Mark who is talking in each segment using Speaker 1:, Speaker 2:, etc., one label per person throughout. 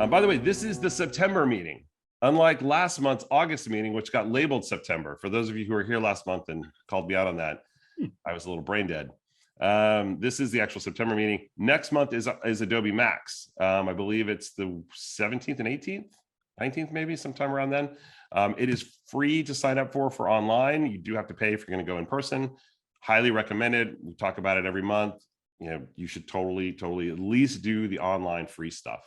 Speaker 1: By the way, this is the September meeting, unlike last month's August meeting, which got labeled September. For those of you who were here last month and called me out on that, I was a little brain dead. This is the actual September meeting. Next month is Adobe Max. I believe it's the 17th and 18th, 19th, maybe sometime around then. It is free to sign up for online. You do have to pay if you're going to go in person. Highly recommended. We talk about it every month. You know, you should totally at least do the online free stuff.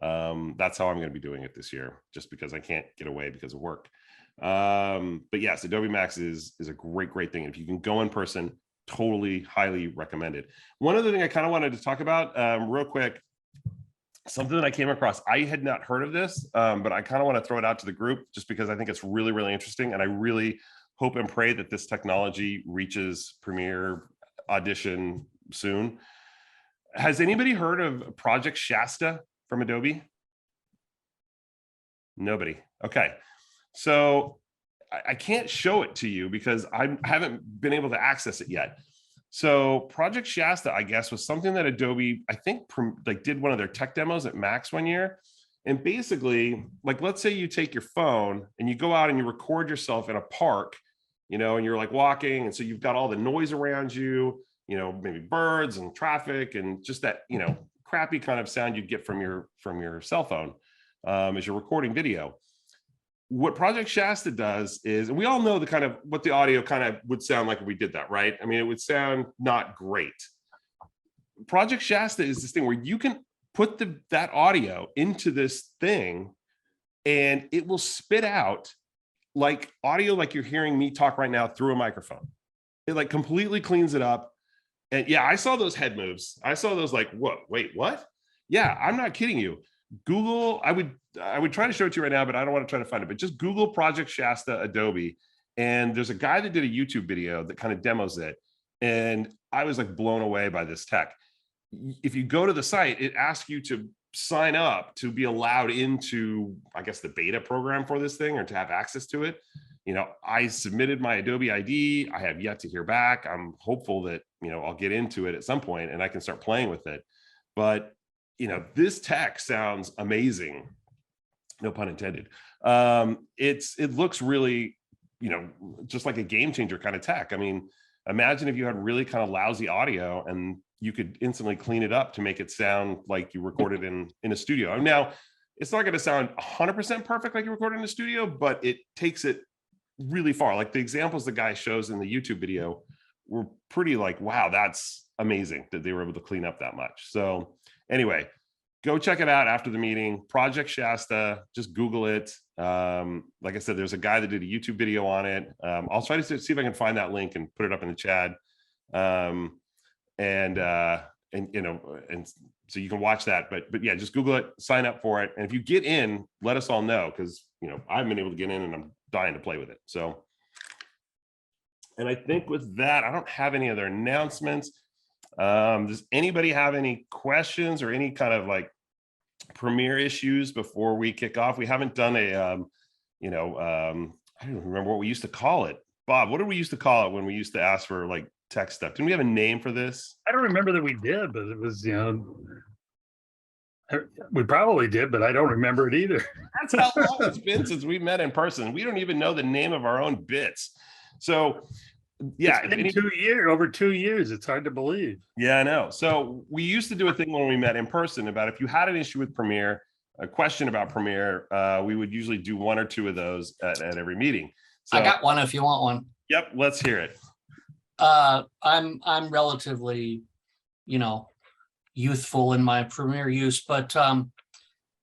Speaker 1: That's how I'm going to be doing it this year, just because I can't get away because of work. But yes, Adobe Max is a great thing. If you can go in person, totally highly recommended. One other thing I kind of wanted to talk about real quick, something that I came across. I had not heard of this, but I kind of want to throw it out to the group just because I think it's really interesting, and I really hope and pray that this technology reaches Premiere Audition soon. Has anybody heard of Project Shasta from Adobe? Nobody. Okay. So I can't show it to you because I haven't been able to access it yet. So Project Shasta, I guess, was something that Adobe, I think, did one of their tech demos at Max one year. And basically, like, let's say you take your phone and you go out and you record yourself in a park, you know, and you're like walking. And so you've got all the noise around you, you know, maybe birds and traffic and just that, you know, crappy kind of sound you'd get from your cell phone as you're recording video. What Project Shasta does is, and we all know the kind of what the audio kind of would sound like if we did that, right? I mean, it would sound not great. Project Shasta is this thing where you can put that audio into this thing and it will spit out like audio like you're hearing me talk right now through a microphone. It like completely cleans it up. And yeah, I saw those head moves. I saw those like, whoa, wait, what? Yeah, I'm not kidding you. Google, I would try to show it to you right now, but I don't want to try to find it. But just Google Project Shasta Adobe. And there's a guy that did a YouTube video that kind of demos it. And I was like blown away by this tech. If you go to the site, it asks you to sign up to be allowed into, I guess, the beta program for this thing or to have access to it. You know, I submitted my Adobe ID. I have yet to hear back. I'm hopeful that, you know, I'll get into it at some point and I can start playing with it. But, you know, this tech sounds amazing. No pun intended. It looks really, you know, just like a game changer kind of tech. I mean, imagine if you had really kind of lousy audio and you could instantly clean it up to make it sound like you recorded in a studio. Now, it's not going to sound 100% perfect like you recorded in a studio, but it takes it really far. Like the examples the guy shows in the YouTube video were pretty like, wow, that's amazing that they were able to clean up that much. So anyway, go check it out after the meeting. Project Shasta, just Google it. Like I said, there's a guy that did a YouTube video on it. I'll try to see if I can find that link and put it up in the chat. And you know, and so you can watch that. But yeah, just Google it, sign up for it, and if you get in, let us all know, because you know I haven't been able to get in, and I'm dying to play with it. So, and I think with that, I don't have any other announcements. Does anybody have any questions or any kind of like Premiere issues before we kick off? We haven't done a, you know, I don't remember what we used to call it. Bob, what did we used to call it when we used to ask for like tech stuff? Didn't we have a name for this?
Speaker 2: I don't remember that we did, but it was, you know, we probably did, but I don't remember it either.
Speaker 1: That's how long it's been since we met in person. We don't even know the name of our own bits. So yeah,
Speaker 2: it's been over 2 years. It's hard to believe.
Speaker 1: Yeah, I know. So we used to do a thing when we met in person about if you had an issue with Premiere, a question about Premiere, we would usually do one or two of those at every meeting. So,
Speaker 3: I got one if you want one.
Speaker 1: Yep, let's hear it.
Speaker 3: I'm relatively, you know, youthful in my Premiere use, but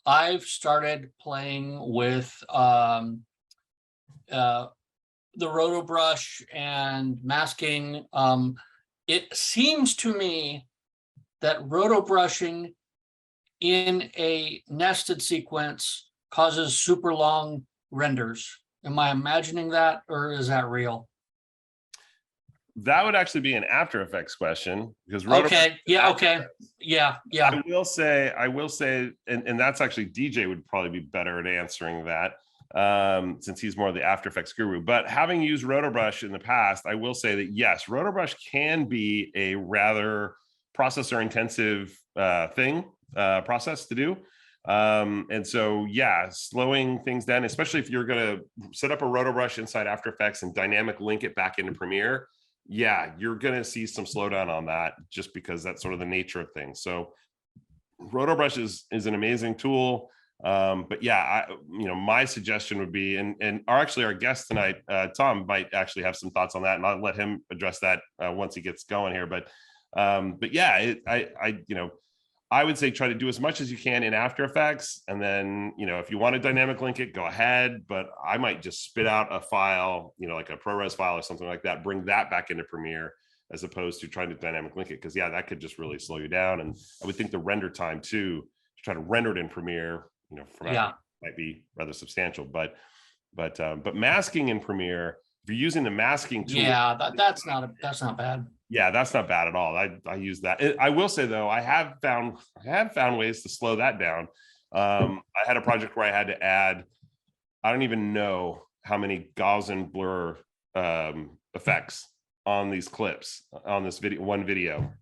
Speaker 3: I've started playing with the roto brush and masking. It seems to me that roto brushing in a nested sequence causes super long renders. Am I imagining that, or is that real?
Speaker 1: That would actually be an After Effects question, because
Speaker 3: okay, yeah, okay, yeah.
Speaker 1: I will say, and that's actually DJ would probably be better at answering that, since he's more of the After Effects guru. But having used RotoBrush in the past, I will say that yes, RotoBrush can be a rather processor intensive process to do. And so, yeah, slowing things down, especially if you're going to set up a roto brush inside After Effects and dynamic link it back into Premiere, yeah, you're going to see some slowdown on that just because that's sort of the nature of things. So roto brush is an amazing tool. But yeah, my suggestion would be, and our guest tonight, Tom, might actually have some thoughts on that, and I'll let him address that once he gets going here. But yeah, I would say try to do as much as you can in After Effects, and then if you want to dynamic link it, go ahead. But I might just spit out a file, like a ProRes file or something like that, bring that back into Premiere as opposed to trying to dynamic link it, because yeah, that could just really slow you down. And I would think the render time too, to try to render it in Premiere, might be rather substantial. But masking in Premiere, if you're using the masking tool,
Speaker 3: that's not bad.
Speaker 1: Yeah, that's not bad at all. I use that. I will say though, I have found ways to slow that down. I had a project where I had to add, I don't even know how many Gaussian blur effects on these clips on this one video,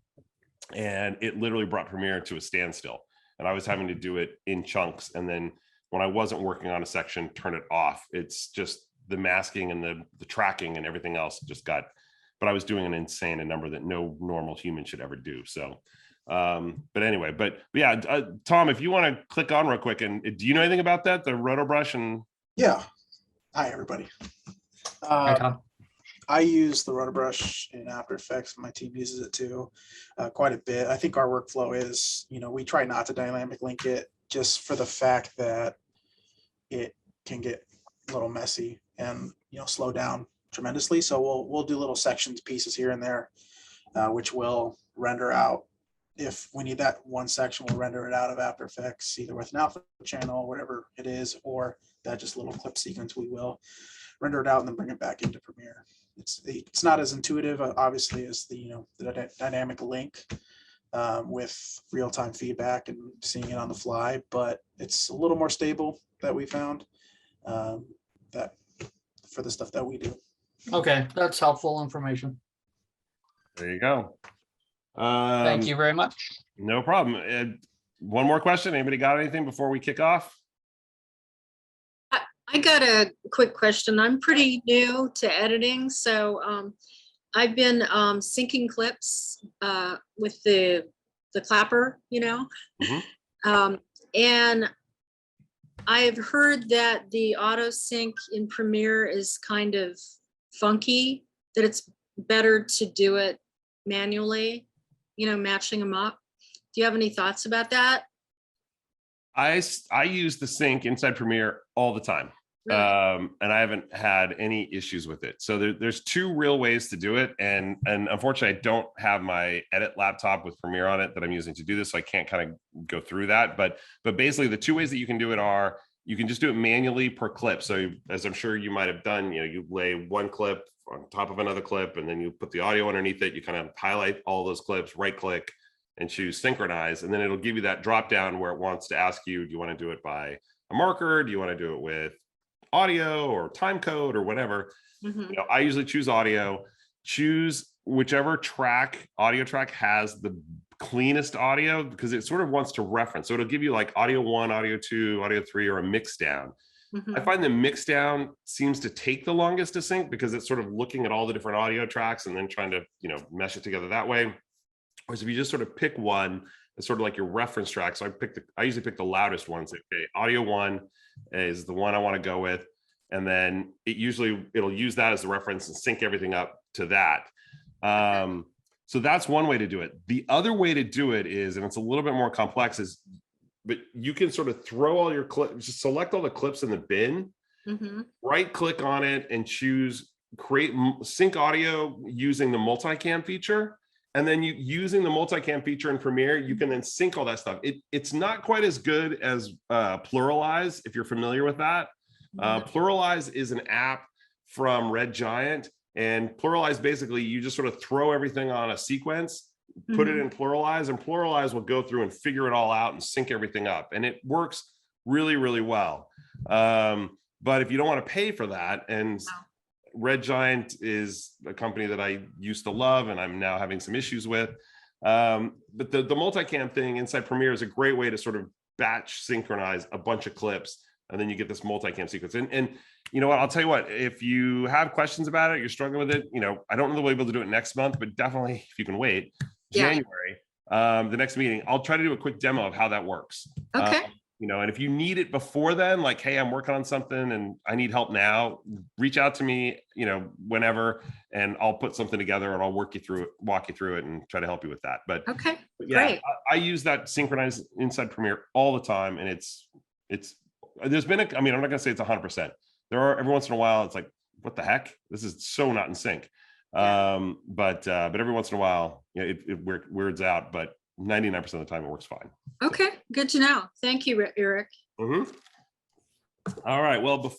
Speaker 1: and it literally brought Premiere to a standstill. And I was having to do it in chunks, and then when I wasn't working on a section, turn it off. It's just the masking and the tracking and everything else just got. But I was doing an insane number that no normal human should ever do. So, but anyway, but yeah, Tom, if you want to click on real quick, and do you know anything about that, the roto brush? And
Speaker 4: yeah, hi everybody.
Speaker 3: Hi, Tom.
Speaker 4: I use the roto brush in After Effects. My team uses it too, quite a bit. I think our workflow is, we try not to dynamic link it just for the fact that it can get a little messy and slow down tremendously. So we'll do little sections, pieces here and there, which will render out. If we need that one section, we'll render it out of After Effects, either with an alpha channel, whatever it is, or that just little clip sequence, we will render it out and then bring it back into Premiere. It's not as intuitive, obviously, as the dynamic link with real-time feedback and seeing it on the fly, but it's a little more stable that we found that for the stuff that we do.
Speaker 3: Okay, that's helpful information.
Speaker 1: there you go.
Speaker 3: Thank you very much.
Speaker 1: No problem. One more question. Anybody got anything before we kick off?
Speaker 5: I got a quick question. I'm pretty new to editing, so I've been syncing clips with the clapper, and I've heard that the auto sync in Premiere is kind of funky, that it's better to do it manually, matching them up. Do you have any thoughts about that?
Speaker 1: I use the sync inside Premiere all the time.
Speaker 5: Really?
Speaker 1: And I haven't had any issues with it. So there's two real ways to do it. And unfortunately, I don't have my edit laptop with Premiere on it that I'm using to do this. So I can't kind of go through that. But basically the two ways that you can do it are, you can just do it manually per clip. So as I'm sure you might've done, you lay one clip on top of another clip, and then you put the audio underneath it. You kind of highlight all those clips, right click and choose synchronize. And then it'll give you that drop down where it wants to ask you, do you want to do it by a marker? Do you want to do it with audio or time code or whatever?
Speaker 5: Mm-hmm.
Speaker 1: I usually choose audio. Choose whichever audio track has the cleanest audio, because it sort of wants to reference. So it'll give you like audio 1, audio 2, audio 3, or a mix down.
Speaker 5: Mm-hmm.
Speaker 1: I find the mix down seems to take the longest to sync, because it's sort of looking at all the different audio tracks and then trying to mesh it together that way. Whereas if you just sort of pick one, it's sort of like your reference track. So I usually pick the loudest ones. Okay, audio 1 is the one I want to go with. And then it'll use that as the reference and sync everything up to that. So that's one way to do it. The other way to do it is, and it's a little bit more complex, but you can sort of throw all your clips, just select all the clips in the bin,
Speaker 5: Mm-hmm.
Speaker 1: right click on it and choose create sync audio using the multicam feature. And then using the multicam feature in Premiere, you can then sync all that stuff. It's not quite as good as Pluralize, if you're familiar with that. Pluralize is an app from Red Giant, and Pluralize, basically you just sort of throw everything on a sequence, put it in Pluralize, and Pluralize will go through and figure it all out and sync everything up. And it works really, really well. But if you don't want to pay for that, and Red Giant is a company that I used to love and I'm now having some issues with. But the multicam thing inside Premiere is a great way to sort of batch synchronize a bunch of clips, and then you get this multicam sequence. And you know what? I'll tell you what, if you have questions about it, you're struggling with it, you know, I don't know the way we'll be able to do it next month, but definitely if you can wait,
Speaker 5: Yeah.
Speaker 1: January, the next meeting, I'll try to do a quick demo of how that works.
Speaker 5: Okay.
Speaker 1: You know, and if you need it before then, like, hey, I'm working on something and I need help now, reach out to me, you know, whenever, and I'll put something together and I'll walk you through it and try to help you with that. But
Speaker 5: Okay.
Speaker 1: yeah,
Speaker 5: Great.
Speaker 1: I use that synchronized inside Premiere all the time. And it's, there's been I mean, I'm not gonna say it's 100%. There are every once in a while, it's like, what the heck? This is so not in sync. But every once in a while, you know, it weirds out, but 99% of the time it works fine.
Speaker 5: Okay. Good to know. Thank you, Eric.
Speaker 1: Mm-hmm. All right. Well,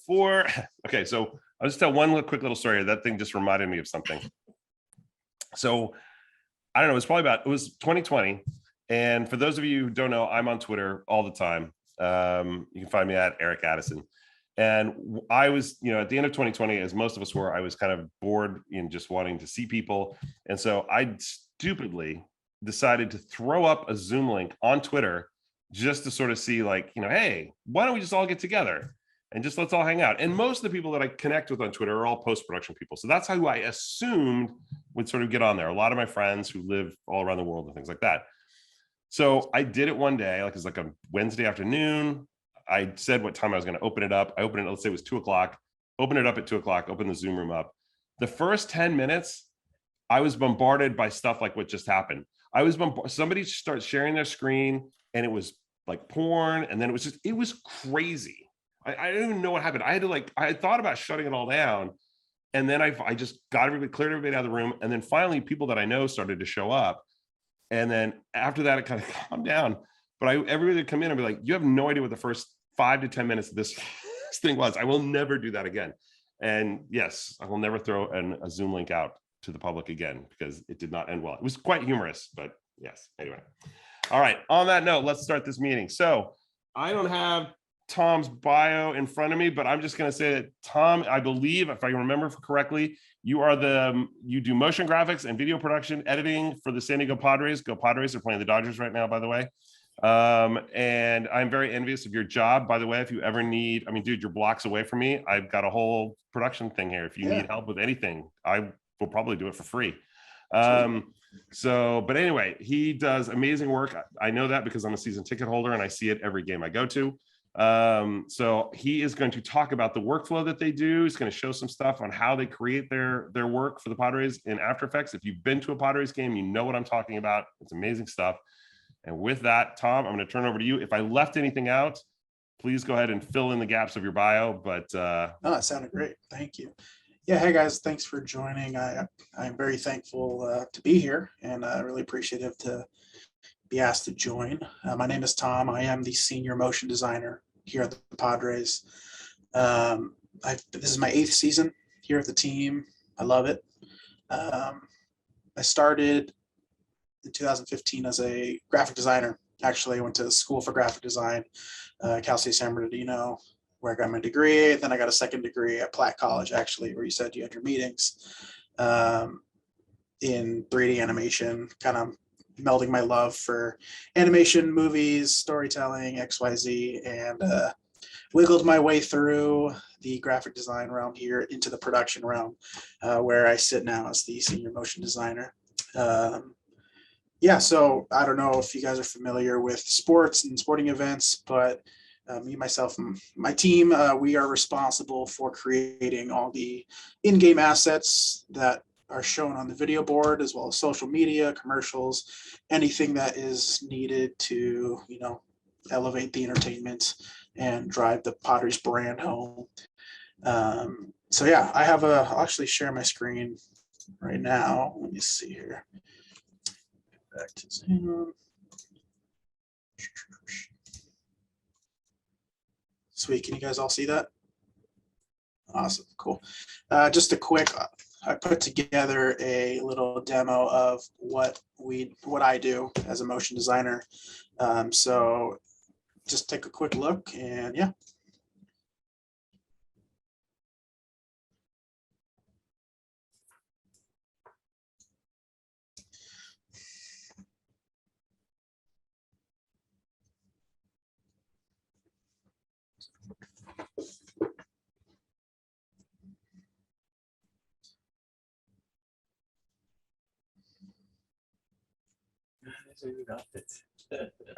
Speaker 1: okay, so I'll just tell one quick little story. That thing just reminded me of something. So I don't know, it was 2020. And for those of you who don't know, I'm on Twitter all the time. You can find me at Eric Addison. And I was, you know, at the end of 2020, as most of us were, I was kind of bored in just wanting to see people. And so I stupidly decided to throw up a Zoom link on Twitter just to sort of see, like, you know, hey, why don't we just all get together and just let's all hang out? And most of the people that I connect with on Twitter are all post-production people. So that's how I assumed would sort of get on there. A lot of my friends who live all around the world and things like that. So I did it one day, like it's like a Wednesday afternoon. I said what time I was going to open it up. I opened it, let's say it was 2:00, open it up at 2:00, open the Zoom room up. The first 10 minutes, I was bombarded by stuff like what just happened. Somebody starts sharing their screen and it was like porn. And then it was crazy. I didn't even know what happened. I had thought about shutting it all down. And then I just cleared everybody out of the room. And then finally people that I know started to show up. And then after that, it kind of calmed down. But everybody would come in and be like, you have no idea what the first 5 to 10 minutes of this thing was. I will never do that again. And yes, I will never throw a Zoom link out to the public again because it did not end well. It was quite humorous, but yes, anyway. All right, on that note, let's start this meeting. So I don't have Tom's bio in front of me, but I'm just going to say that Tom, I believe, if I remember correctly, you do motion graphics and video production editing for the San Diego Padres. Go Padres, they're playing the Dodgers right now, by the way. And I'm very envious of your job, by the way. If you ever need, I mean, dude, you're blocks away from me. I've got a whole production thing here. If you need help with anything, I will probably do it for free. But anyway, he does amazing work. I know that because I'm a season ticket holder and I see it every game I go to. So he is going to talk about the workflow that they do. He's going to show some stuff on how they create their work for the Padres in After Effects. If you've been to a Padres game, you know what I'm talking about. It's amazing stuff. And with that, Tom, I'm going to turn over to you. If I left anything out, please go ahead and fill in the gaps of your bio. But
Speaker 4: no, it sounded great. Thank you. Yeah, hey guys, thanks for joining. I'm very thankful to be here and really appreciative to be asked to join. My name is Tom. I am the senior motion designer here at the Padres. This is my 8th season here at the team. I love it. I started in 2015 as a graphic designer. Actually, I went to school for graphic design, Cal State San Bernardino, where I got my degree. Then I got a second degree at Platt College, actually, where you said you had your meetings in 3D animation, kind of melding my love for animation, movies, storytelling, XYZ, and wiggled my way through the graphic design realm here into the production realm, where I sit now as the senior motion designer. So I don't know if you guys are familiar with sports and sporting events, but me, myself, and my team, we are responsible for creating all the in-game assets that are shown on the video board, as well as social media, commercials, anything that is needed to, elevate the entertainment and drive the Padres brand home. I'll actually share my screen right now. Let me see here. Back to Zoom. Sweet, can you guys all see that? Awesome, cool. Just a quick, I put together a little demo of what I do as a motion designer. So just take a quick look and yeah.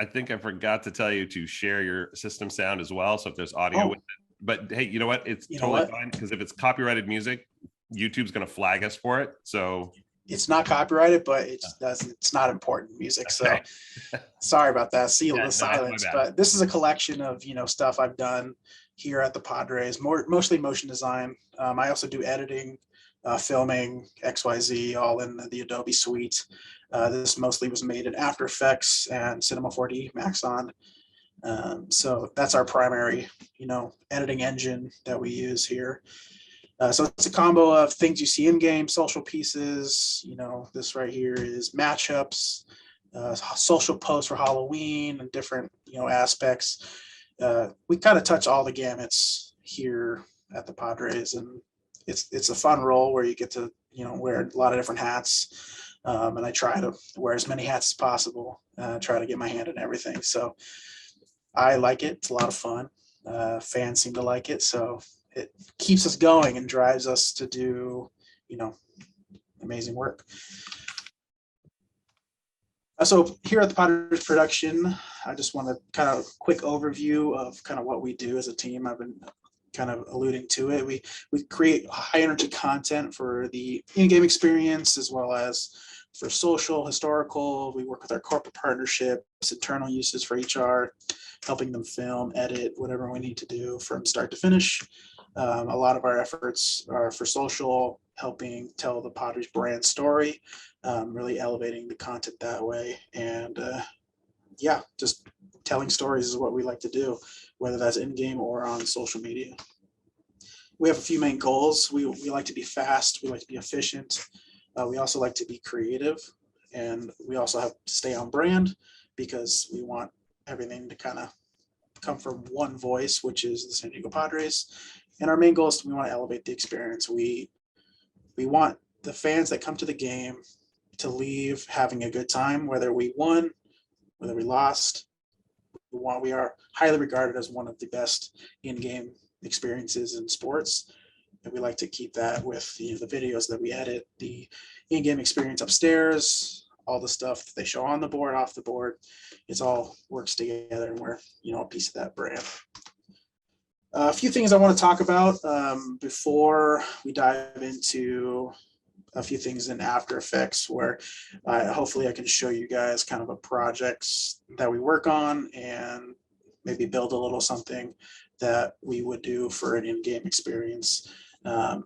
Speaker 1: I think I forgot to tell you to share your system sound as well. So if there's audio
Speaker 4: Oh.
Speaker 1: with it, but hey, you know what? It's
Speaker 4: You know
Speaker 1: totally
Speaker 4: what?
Speaker 1: fine because if it's copyrighted music, YouTube's going to flag us for it. So
Speaker 4: It's not copyrighted, but it's not important music. So
Speaker 1: okay.
Speaker 4: sorry about that. See
Speaker 1: Yeah, no,
Speaker 4: the
Speaker 1: that's my
Speaker 4: silence,
Speaker 1: bad.
Speaker 4: but this is a collection of, stuff I've done here at the Padres, mostly motion design. I also do editing, filming, XYZ, all in the Adobe suite. This mostly was made in After Effects and Cinema 4D Maxon. So that's our primary, editing engine that we use here. So it's a combo of things you see in game, social pieces. This right here is matchups, social posts for Halloween and different aspects. We kind of touch all the gamuts here at the Padres, and it's a fun role where you get to wear a lot of different hats. And I try to wear as many hats as possible. Try to get my hand in everything. So I like it. It's a lot of fun. Fans seem to like it. So it keeps us going and drives us to do, amazing work. So here at the Padres production, I just want to kind of quick overview of kind of what we do as a team. I've been kind of alluding to it. We create high energy content for the in-game experience as well as for social, historical. We work with our corporate partnerships, internal uses for HR, helping them film, edit, whatever we need to do from start to finish. A lot of our efforts are for social, helping tell the Padres brand story, really elevating the content that way. And just telling stories is what we like to do, whether that's in-game or on social media. We have a few main goals. We like to be fast. We like to be efficient. We also like to be creative. And we also have to stay on brand because we want everything to kind of come from one voice, which is the San Diego Padres. And our main goal is we want to elevate the experience. We want the fans that come to the game to leave having a good time, whether we won, whether we lost. We are highly regarded as one of the best in-game experiences in sports. And we like to keep that with the videos that we edit, the in-game experience upstairs, all the stuff that they show on the board, off the board. It's all works together and we're, a piece of that brand. A few things I want to talk about before we dive into a few things in After Effects, where hopefully I can show you guys kind of a projects that we work on and maybe build a little something that we would do for an in-game experience. I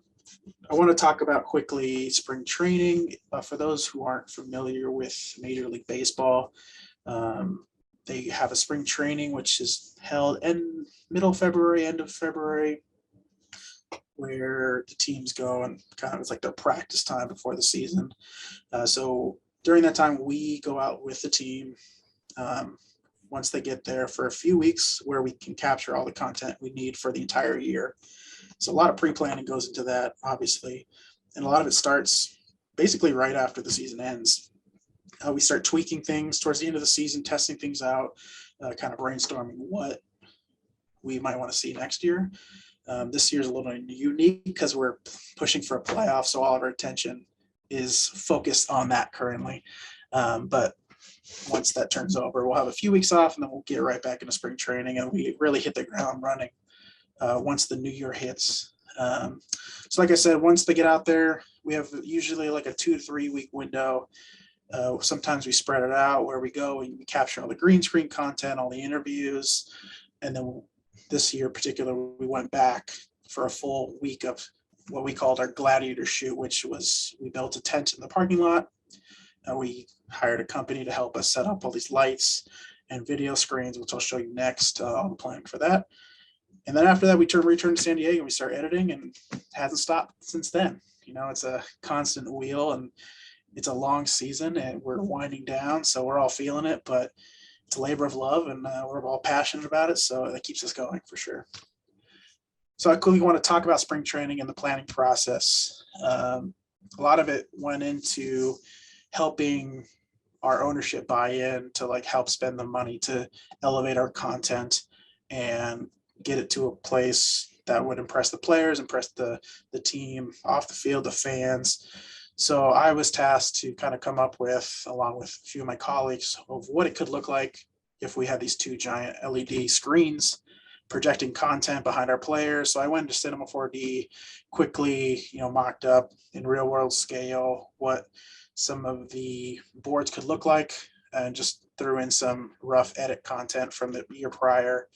Speaker 4: want to talk about quickly spring training. For those who aren't familiar with Major League Baseball, they have a spring training which is held in middle of February, end of February, where the teams go and kind of it's like their practice time before the season. So during that time, we go out with the team once they get there for a few weeks where we can capture all the content we need for the entire year. So a lot of pre-planning goes into that, obviously. And a lot of it starts basically right after the season ends. We start tweaking things towards the end of the season, testing things out, kind of brainstorming what we might want to see next year. This year's a little unique because we're pushing for a playoff, so all of our attention is focused on that currently. But once that turns over, we'll have a few weeks off and then we'll get right back into spring training and we really hit the ground running once the new year hits. So like I said, once they get out there, we have usually like a 2 to 3 week window. Sometimes we spread it out where we go and we capture all the green screen content, all the interviews. And then this year in particular, we went back for a full week of what we called our gladiator shoot, which was we built a tent in the parking lot. We hired a company to help us set up all these lights and video screens, which I'll show you next, all the planning for that. And then after that, we return to San Diego and we start editing, and it hasn't stopped since then. It's a constant wheel and it's a long season and we're winding down. So we're all feeling it, but it's a labor of love and we're all passionate about it. So that keeps us going for sure. So I quickly want to talk about spring training and the planning process. A lot of it went into helping our ownership buy in to help spend the money to elevate our content and get it to a place that would impress the players, impress the team off the field, the fans. So I was tasked to kind of come up with, along with a few of my colleagues, of what it could look like if we had these two giant LED screens projecting content behind our players. So I went to Cinema 4D, quickly, mocked up in real world scale what some of the boards could look like, and just threw in some rough edit content from the year prior,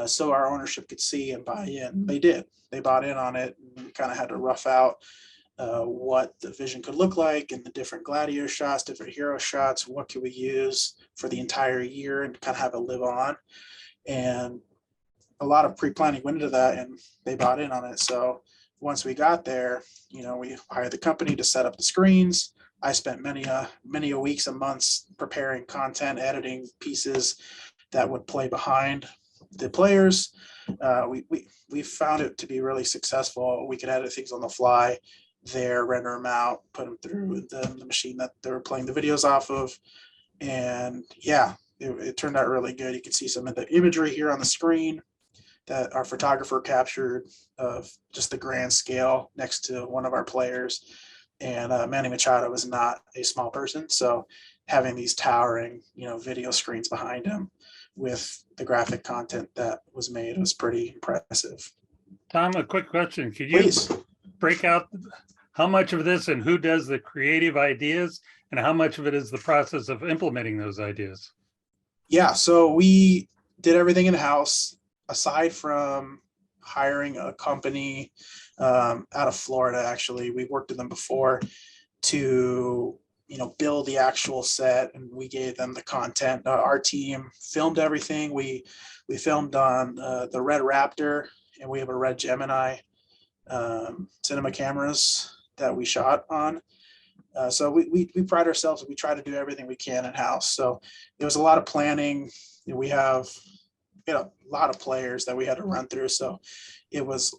Speaker 4: so our ownership could see and buy in. They did. They bought in on it. We kind of had to rough out what the vision could look like, and the different gladiator shots, different hero shots. What could we use for the entire year and kind of have it live on? And a lot of pre-planning went into that, and they bought in on it. So once we got there, we hired the company to set up the screens. I spent many weeks and months preparing content, editing pieces that would play behind the players. We found it to be really successful. We could edit things on the fly there, render them out, put them through the machine that they were playing the videos off of. And yeah, it turned out really good. You can see some of the imagery here on the screen that our photographer captured of just the grand scale next to one of our players. And Manny Machado was not a small person. So having these towering, video screens behind him with the graphic content that was made was pretty impressive.
Speaker 2: Tom, a quick question. Could you
Speaker 4: Please.
Speaker 2: break out how much of this and who does the creative ideas, and how much of it is the process of implementing those ideas?
Speaker 4: Yeah, so we did everything in-house, aside from hiring a company out of Florida. Actually, we worked with them before to build the actual set, and we gave them the content. Our team filmed everything. We filmed on the Red Raptor, and we have a Red Gemini cinema cameras that we shot on. So we pride ourselves. We try to do everything we can in-house. So it was a lot of planning. We have a lot of players that we had to run through. So it was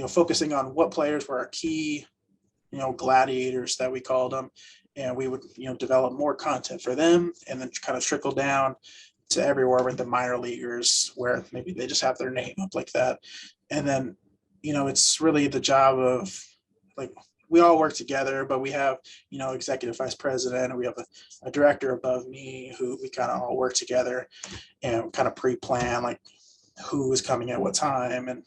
Speaker 4: focusing on what players were our key gladiators that we called them, and we would develop more content for them, and then kind of trickle down to everywhere with the minor leaguers, where maybe they just have their name up like that. And then it's really the job of, like, we all work together, but we have executive vice president, and we have a director above me who we kind of all work together and kind of pre-plan, like, who is coming at what time, and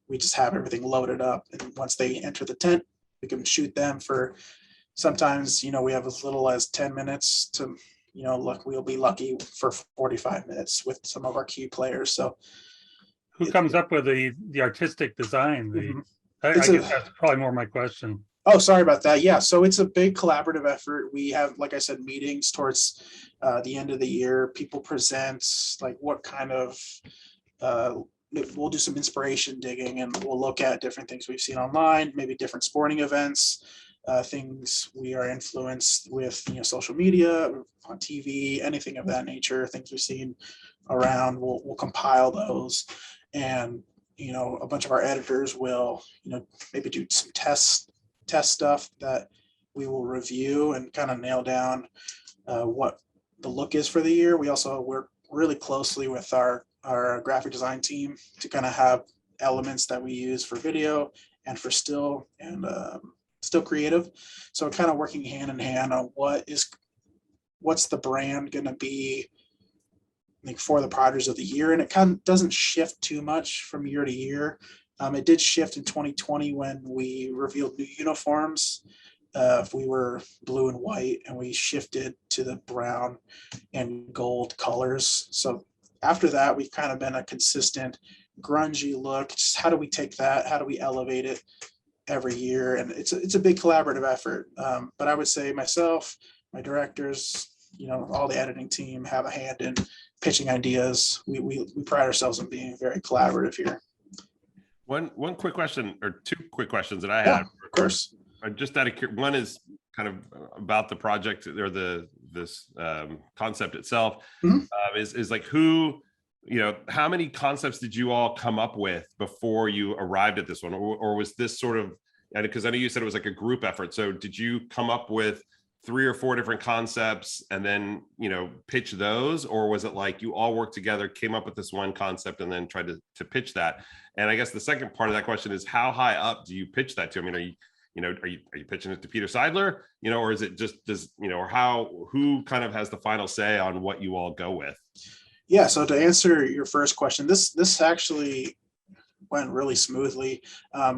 Speaker 4: we just have everything loaded up. And once they enter the tent, we can shoot them for, sometimes we have as little as 10 minutes to we'll be lucky for 45 minutes with some of our key players. So
Speaker 2: who comes up with the artistic design?
Speaker 4: Mhm.
Speaker 2: I guess that's probably more my question.
Speaker 4: Oh, sorry about that. Yeah, so it's a big collaborative effort. We have, like I said, meetings towards the end of the year. People present, like, what kind of we'll do some inspiration digging, and we'll look at different things we've seen online, maybe different sporting events, things we are influenced with, social media, on TV, anything of that nature, things we've seen around. We'll compile those, and a bunch of our editors will maybe do some test stuff that we will review and kind of nail down what the look is for the year. We also work really closely with our graphic design team to kind of have elements that we use for video and for still and still creative. So kind of working hand in hand on what's the brand going to be, like, for the projects of the year. And it kind of doesn't shift too much from year to year. It did shift in 2020 when we revealed new uniforms. We were blue and white, and we shifted to the brown and gold colors. So after that, we've kind of been a consistent grungy look. Just how do we take that? How do we elevate it every year? And it's a big collaborative effort. But I would say myself, my directors, all the editing team have a hand in pitching ideas. We pride ourselves on being very collaborative here.
Speaker 1: One quick question, or two quick questions that I
Speaker 4: Yeah,
Speaker 1: had.
Speaker 4: of course.
Speaker 1: Just out of one is kind of about the project or this concept itself.
Speaker 4: Mhm.
Speaker 1: Is like, who, how many concepts did you all come up with before you arrived at this one, or was this sort of, because I know you said it was like a group effort. So did you come up with 3 or 4 different concepts and then pitch those, or was it like you all worked together, came up with this one concept, and then tried to pitch that? And I guess the second part of that question is, how high up do you pitch that to? I mean, are you pitching it to Peter Seidler, or is it just or who kind of has the final say on what you all go with?
Speaker 4: Yeah. So to answer your first question, this actually went really smoothly.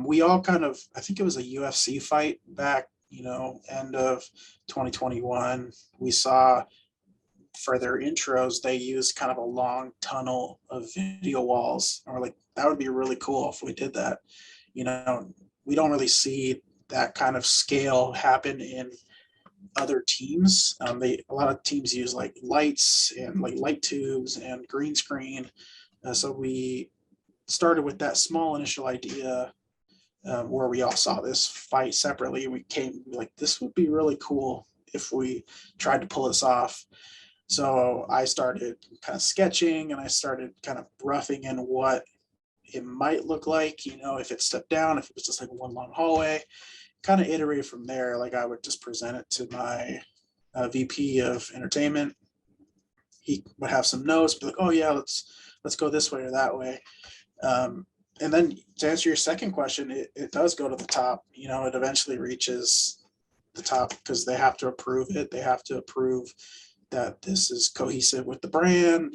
Speaker 4: We all I think it was a UFC fight back, end of 2021. We saw for their intros, they used kind of a long tunnel of video walls. And we're like, that would be really cool if we did that. We don't really see that kind of scale happen in other teams. A lot of teams use like lights and like light tubes and green screen. So we started with that small initial idea where we all saw this fight separately. We came like, this would be really cool if we tried to pull this off. So I started kind of sketching and I started kind of roughing in what it might look like, if it stepped down, if it was just like one long hallway, kind of iterate from there. Like I would just present it to my VP of entertainment. He would have some notes, be like, oh yeah, let's go this way or that way. And then to answer your second question, it does go to the top. It eventually reaches the top because they have to approve it. They have to approve that this is cohesive with the brand.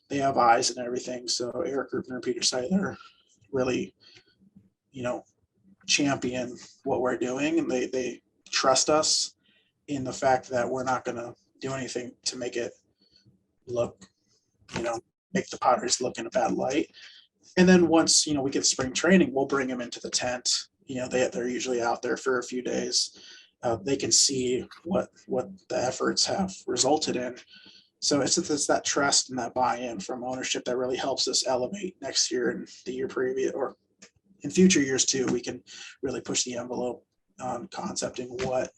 Speaker 4: They have eyes and everything. So Eric Rubner and Peter Seidler really, champion what we're doing, and they trust us in the fact that we're not going to do anything to make it look, make the Padres look in a bad light. And then once, we get spring training, we'll bring them into the tent. They're usually out there for a few days. They can see what the efforts have resulted in. So it's that trust and that buy-in from ownership that really helps us elevate next year and the year previous, or in future years too. We can really push the envelope on concepting what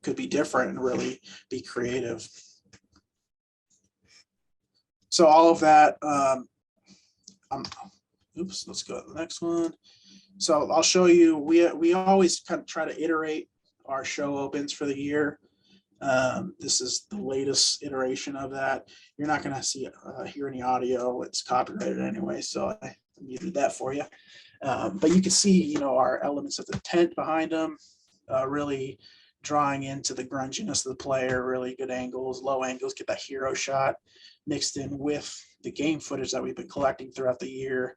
Speaker 4: could be different and really be creative. So all of that, let's go to the next one. So I'll show you, we always kind of try to iterate our show opens for the year. This is the latest iteration of that. You're not going to hear any audio. It's copyrighted anyway, so I muted that for you. But you can see, our elements of the tent behind them, really drawing into the grunginess of the player, really good angles, low angles, get that hero shot mixed in with the game footage that we've been collecting throughout the year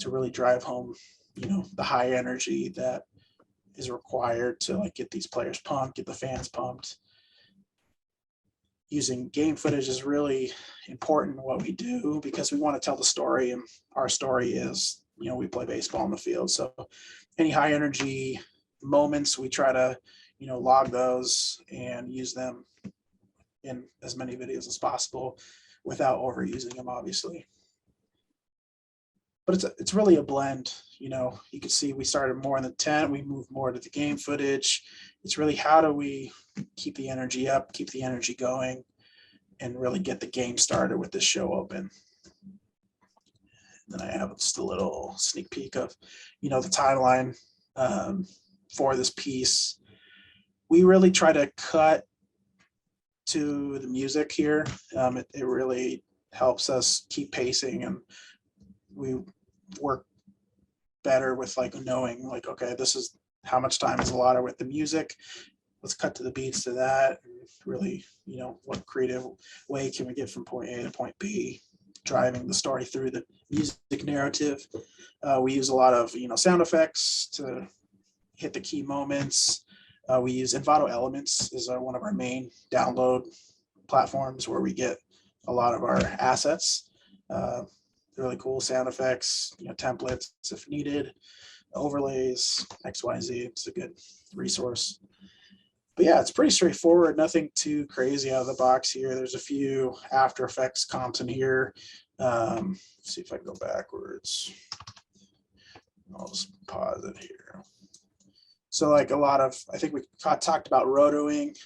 Speaker 4: to really drive home, the high energy that is required to like get these players pumped, get the fans pumped. Using game footage is really important in what we do because we want to tell the story, and our story is, we play baseball on the field. So any high energy moments, we try to, log those and use them in as many videos as possible without overusing them, obviously. But it's really a blend. You can see we started more in the tent, we moved more to the game footage. It's really how do we keep the energy up, keep the energy going, and really get the game started with this show open. And then I have just a little sneak peek of, the timeline for this piece. We really try to cut to the music here. It really helps us keep pacing, and we work better with like knowing like, okay, this is how much time is allotted with the music. Let's cut to the beats to that. And really, what creative way can we get from point A to point B, driving the story through the music narrative. We use a lot of, sound effects to hit the key moments. We use Envato Elements is one of our main download platforms where we get a lot of our assets. Really cool sound effects, templates if needed, overlays, XYZ. It's a good resource. But yeah, it's pretty straightforward. Nothing too crazy out of the box here. There's a few After Effects comps in here. Let's see if I can go backwards. I'll just pause it here. So like a lot of, I think we talked about rotoing.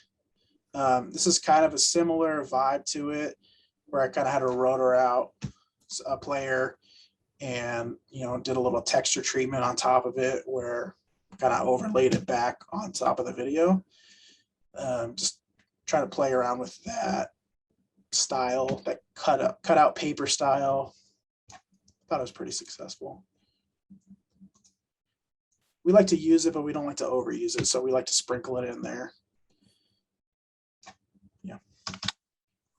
Speaker 4: This is kind of a similar vibe to it, where I kind of had to rotor out a player and, did a little texture treatment on top of it where kind of overlaid it back on top of the video. Just try to play around with that style, that cut out paper style. Thought it was pretty successful. we like to use it, but we don't like to overuse it. So we like to sprinkle it in there. Yeah.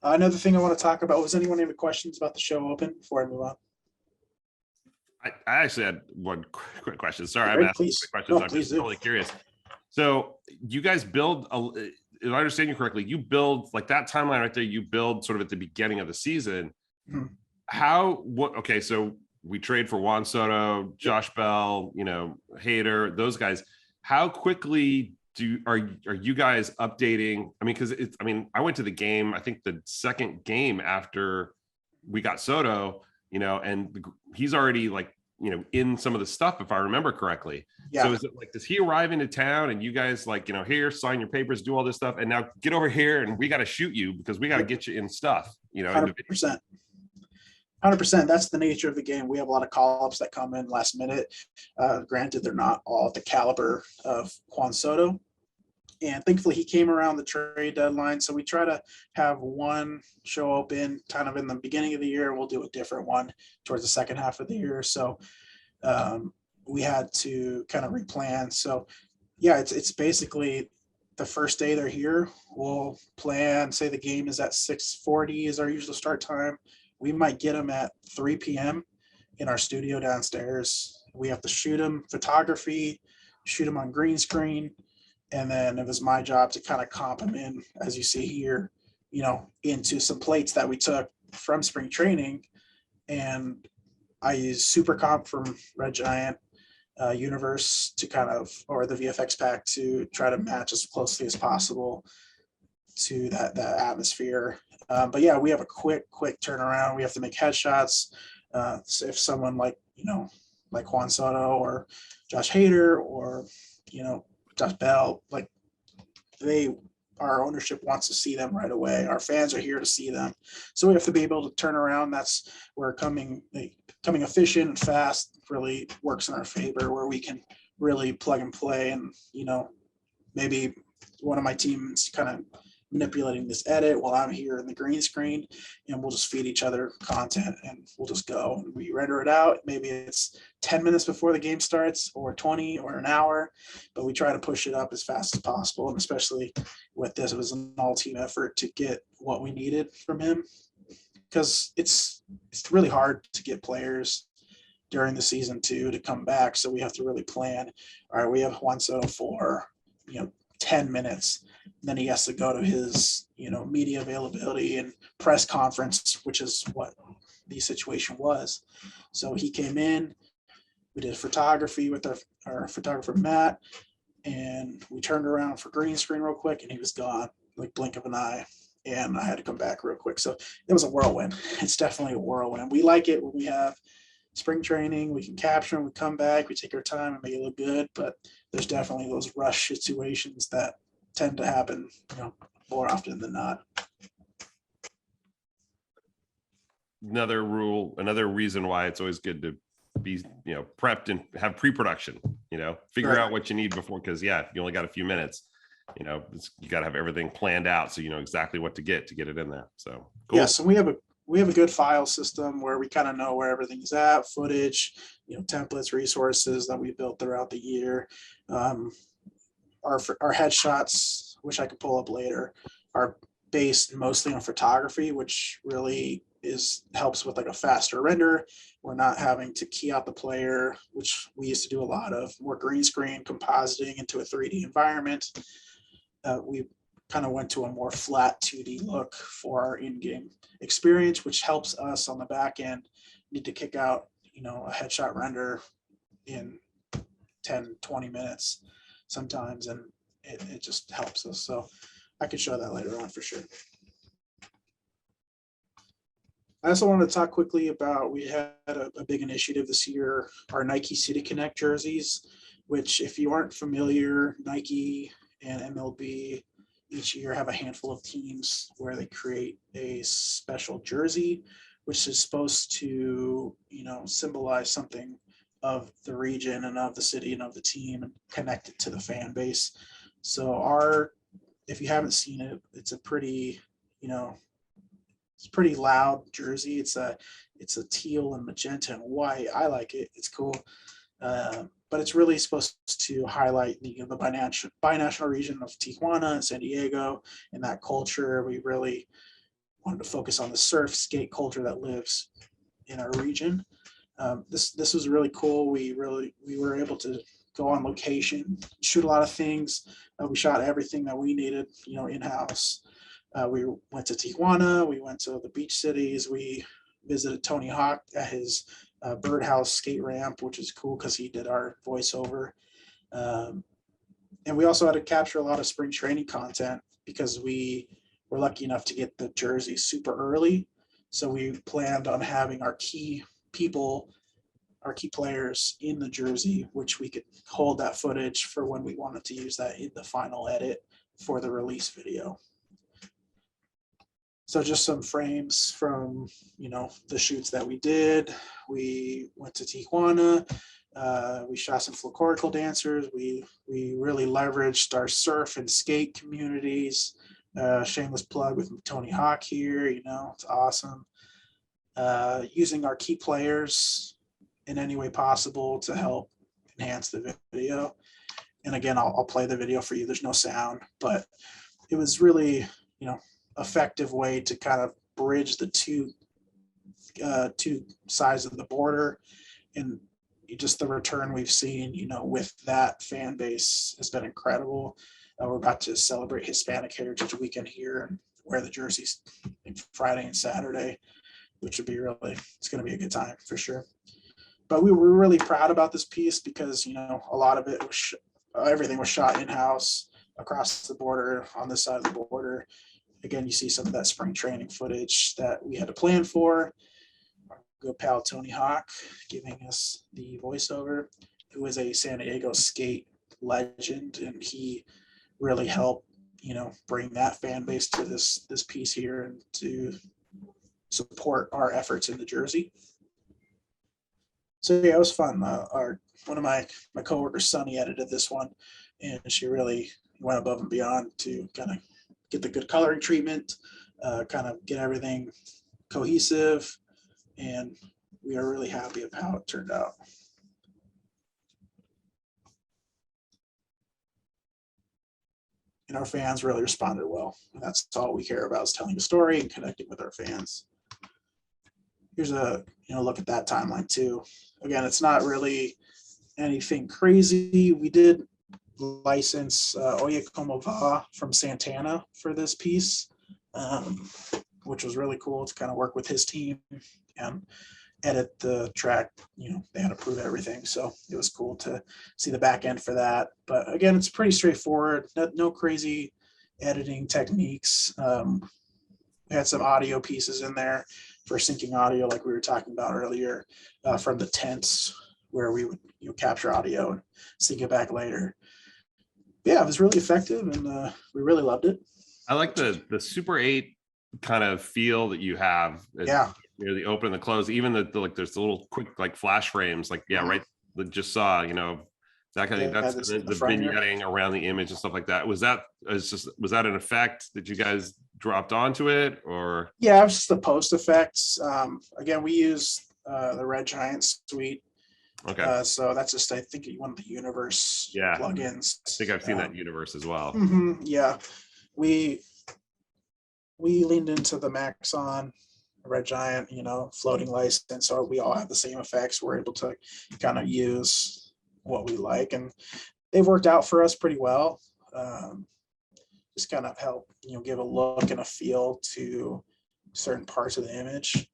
Speaker 4: Another thing I want to talk about, was anyone have any questions about the show open before I move on?
Speaker 1: I actually had one quick question. Sorry, I'm
Speaker 4: Great,
Speaker 1: asking
Speaker 4: please.
Speaker 1: quick questions.
Speaker 4: No,
Speaker 1: I'm
Speaker 4: please
Speaker 1: just
Speaker 4: do.
Speaker 1: totally curious. So you guys build, if I understand you correctly, you build like that timeline right there, you build sort of at the beginning of the season.
Speaker 4: Mhm.
Speaker 1: Okay, so we trade for Juan Soto, Josh Bell, Hader, those guys. How quickly are you guys updating? I mean, because I went to the game, I think the second game after we got Soto, and he's already like, in some of the stuff, if I remember correctly.
Speaker 4: Yeah.
Speaker 1: So is it like, does he arrive into town and you guys like, here, sign your papers, do all this stuff, and now get over here and we got to shoot you because we got to get you in stuff,
Speaker 4: 100%. 100%. That's the nature of the game. We have a lot of call-ups that come in last minute. Granted, they're not all at the caliber of Juan Soto. And thankfully, he came around the trade deadline. So we try to have one show open kind of in the beginning of the year. We'll do a different one towards the second half of the year. So we had to kind of replan. So yeah, it's basically the first day they're here. We'll plan, say the game is at 6:40 is our usual start time. We might get them at 3 p.m. in our studio downstairs. We have to shoot them photography, shoot them on green screen. And then it was my job to kind of comp them in, as you see here, into some plates that we took from spring training. And I used Super Comp from Red Giant Universe to or the VFX pack to try to match as closely as possible to that atmosphere. But yeah, we have a quick turnaround. We have to make headshots. So if someone like Juan Soto or Josh Hader or, Josh Bell, like our ownership wants to see them right away. Our fans are here to see them. So we have to be able to turn around. That's where coming efficient and fast really works in our favor, where we can really plug and play. And, maybe one of my teams kind of manipulating this edit while I'm here in the green screen, and we'll just feed each other content and we'll just go and we render it out. Maybe it's 10 minutes before the game starts or 20 or an hour, but we try to push it up as fast as possible. And especially with this, it was an all team effort to get what we needed from him, because it's really hard to get players during the season to come back. So we have to really plan. All right, we have Juan Soto for, 10 minutes. Then he has to go to his, media availability and press conference, which is what the situation was. So he came in, we did photography with our photographer, Matt, and we turned around for green screen real quick and he was gone, like blink of an eye. And I had to come back real quick. So it was a whirlwind. It's definitely a whirlwind. We like it when we have spring training, we can capture them, we come back, we take our time and make it look good, but there's definitely those rush situations that tend to happen, more often than not.
Speaker 1: Another reason why it's always good to be, prepped and have pre-production, figure
Speaker 4: Right.
Speaker 1: out what you need before, because you only got a few minutes, you got to have everything planned out so you know exactly what to get it in there. So cool.
Speaker 4: Yes, and we have a good file system where we kind of know where everything's at, footage, templates, resources that we built throughout the year. Our headshots, which I could pull up later, are based mostly on photography, which really helps with like a faster render. We're not having to key out the player, which we used to do a lot of, more green screen compositing into a 3D environment. We kind of went to a more flat 2D look for our in-game experience, which helps us on the back end need to kick out, a headshot render in 10, 20 minutes sometimes, and it just helps us. So I could show that later on for sure. I also wanted to talk quickly about, we had a big initiative this year, our Nike City Connect jerseys, which if you aren't familiar, Nike and MLB each year have a handful of teams where they create a special jersey, which is supposed to, symbolize something of the region and of the city and of the team and connect it to the fan base. So if you haven't seen it, it's a pretty, it's pretty loud jersey. It's a teal and magenta and white. I like it. It's cool. but it's really supposed to highlight the binational region of Tijuana and San Diego and that culture. We really wanted to focus on the surf skate culture that lives in our region. This was really cool. We were able to go on location, shoot a lot of things. We shot everything that we needed, in-house. We went to Tijuana. We went to the beach cities. We visited Tony Hawk at his birdhouse skate ramp, which is cool because he did our voiceover. And we also had to capture a lot of spring training content because we were lucky enough to get the jersey super early. So we planned on having our key players in the jersey, which we could hold that footage for when we wanted to use that in the final edit for the release video. So just some frames from, the shoots that we did. We went to Tijuana. We shot some folklorical dancers. We really leveraged our surf and skate communities. Shameless plug with Tony Hawk here, it's awesome. Using our key players in any way possible to help enhance the video. And again, I'll play the video for you. There's no sound, but it was really, effective way to kind of bridge the two sides of the border, and just the return we've seen, with that fan base has been incredible. We're about to celebrate Hispanic Heritage Weekend here and wear the jerseys Friday and Saturday, which would be it's going to be a good time for sure. But we were really proud about this piece because, a lot of it was, everything was shot in-house across the border, on this side of the border. Again, you see some of that spring training footage that we had to plan for. Our good pal Tony Hawk giving us the voiceover, who is a San Diego skate legend, and he really helped, bring that fan base to this piece here and to support our efforts in the jersey. So yeah, it was fun. One of my coworkers, Sunny, edited this one, and she really went above and beyond to kind of get the good coloring treatment, kind of get everything cohesive, and we are really happy of how it turned out. And our fans really responded well. And that's all we care about, is telling a story and connecting with our fans. Here's a look at that timeline too. Again, it's not really anything crazy. We did license Oye Como Va from Santana for this piece, which was really cool to kind of work with his team and edit the track. They had to prove everything, so it was cool to see the back end for that. But again, it's pretty straightforward. No crazy editing techniques. We had some audio pieces in there for syncing audio, like we were talking about earlier, from the tents where we would capture audio and sync it back later. Yeah, it was really effective, and we really loved it.
Speaker 1: I like the Super 8 kind of feel that you have.
Speaker 4: Yeah.
Speaker 1: The open and the close, even like there's the little quick like flash frames, like right. That just saw, that kind of thing. That's the vignetting around the image and stuff like that. Was that an effect that you guys dropped onto it, or?
Speaker 4: Yeah, it was just the post effects. Again, we use the Red Giant suite.
Speaker 1: Okay.
Speaker 4: So that's just, I think, one of the Universe plugins.
Speaker 1: I think I've seen that Universe as well.
Speaker 4: Yeah, we leaned into the Maxon Red Giant, floating license, so we all have the same effects. We're able to kind of use what we like, and they've worked out for us pretty well. Just kind of help, give a look and a feel to certain parts of the image.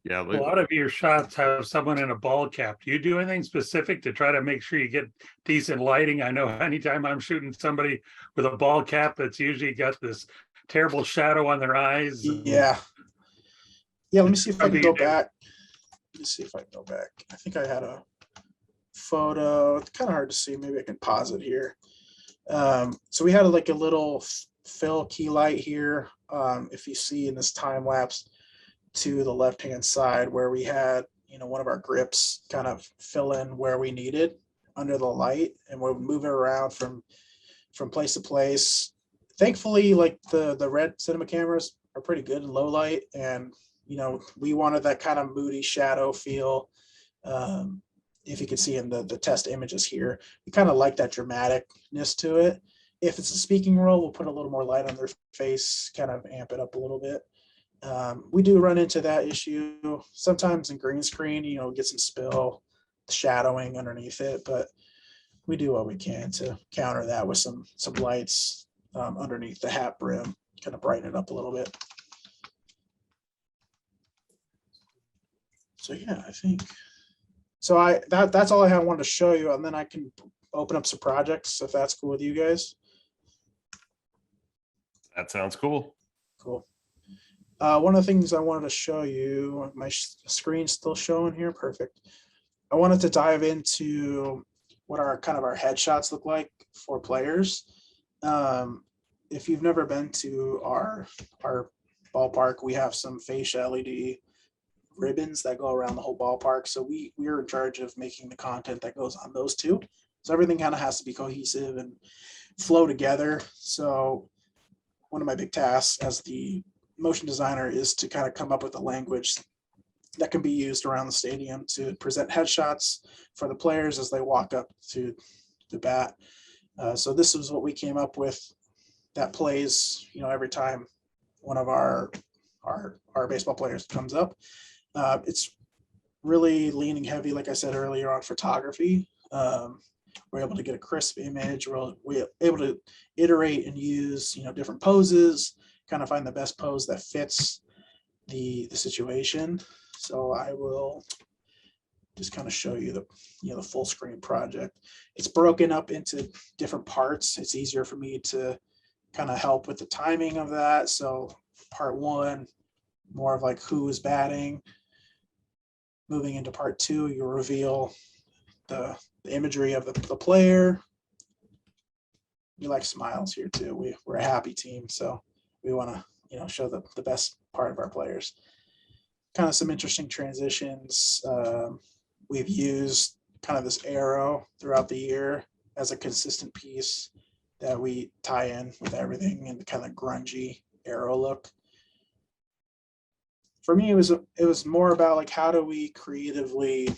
Speaker 1: Yeah,
Speaker 2: a lot of your shots have someone in a ball cap. Do you do anything specific to try to make sure you get decent lighting? I know anytime I'm shooting somebody with a ball cap, that's usually got this terrible shadow on their eyes.
Speaker 4: Yeah. Let me see if I can go back. I think I had a photo. It's kind of hard to see. Maybe I can pause it here. So we had like a little fill key light here. If you see in this time lapse, to the left-hand side, where we had, one of our grips kind of fill in where we needed under the light, and we'll move it around from place to place. Thankfully, like the Red cinema cameras are pretty good in low light, and You know, we wanted that kind of moody shadow feel. If you can see in the test images here, we kind of like that dramaticness to it. If it's a speaking role, we'll put a little more light on their face, kind of amp it up a little bit. We do run into that issue sometimes in green screen, you know, get some spill shadowing underneath it, but we do what we can to counter that with some lights underneath the hat brim, kind of brighten it up a little bit. So yeah, I think so. That's all I wanted to show you, and then I can open up some projects if that's cool with you guys.
Speaker 1: That sounds cool.
Speaker 4: Cool. One of the things I wanted to show you, my screen's still showing here. Perfect. I wanted to dive into what our kind of our headshots look like for players. If you've never been to our ballpark, we have some fascia LED ribbons that go around the whole ballpark. So we're in charge of making the content that goes on those two. So everything kind of has to be cohesive and flow together. So one of my big tasks as the motion designer is to kind of come up with a language that can be used around the stadium to present headshots for the players as they walk up to the bat. So this is what we came up with that plays, you know, every time one of our baseball players comes up. It's really leaning heavy, like I said earlier, on photography. We're able to get a crisp image. We're able to iterate and use, you know, different poses, kind of find the best pose that fits the situation. So I will just kind of show you the full screen project. It's broken up into different parts. It's easier for me to kind of help with the timing of that. So part one, more of like who is batting. Moving into part two, you reveal the imagery of the player. We like smiles here too. We're a happy team, so we want to, you know, show the best part of our players. Kind of some interesting transitions. We've used kind of this arrow throughout the year as a consistent piece that we tie in with everything and kind of grungy arrow look. For me, it was more about like, how do we creatively,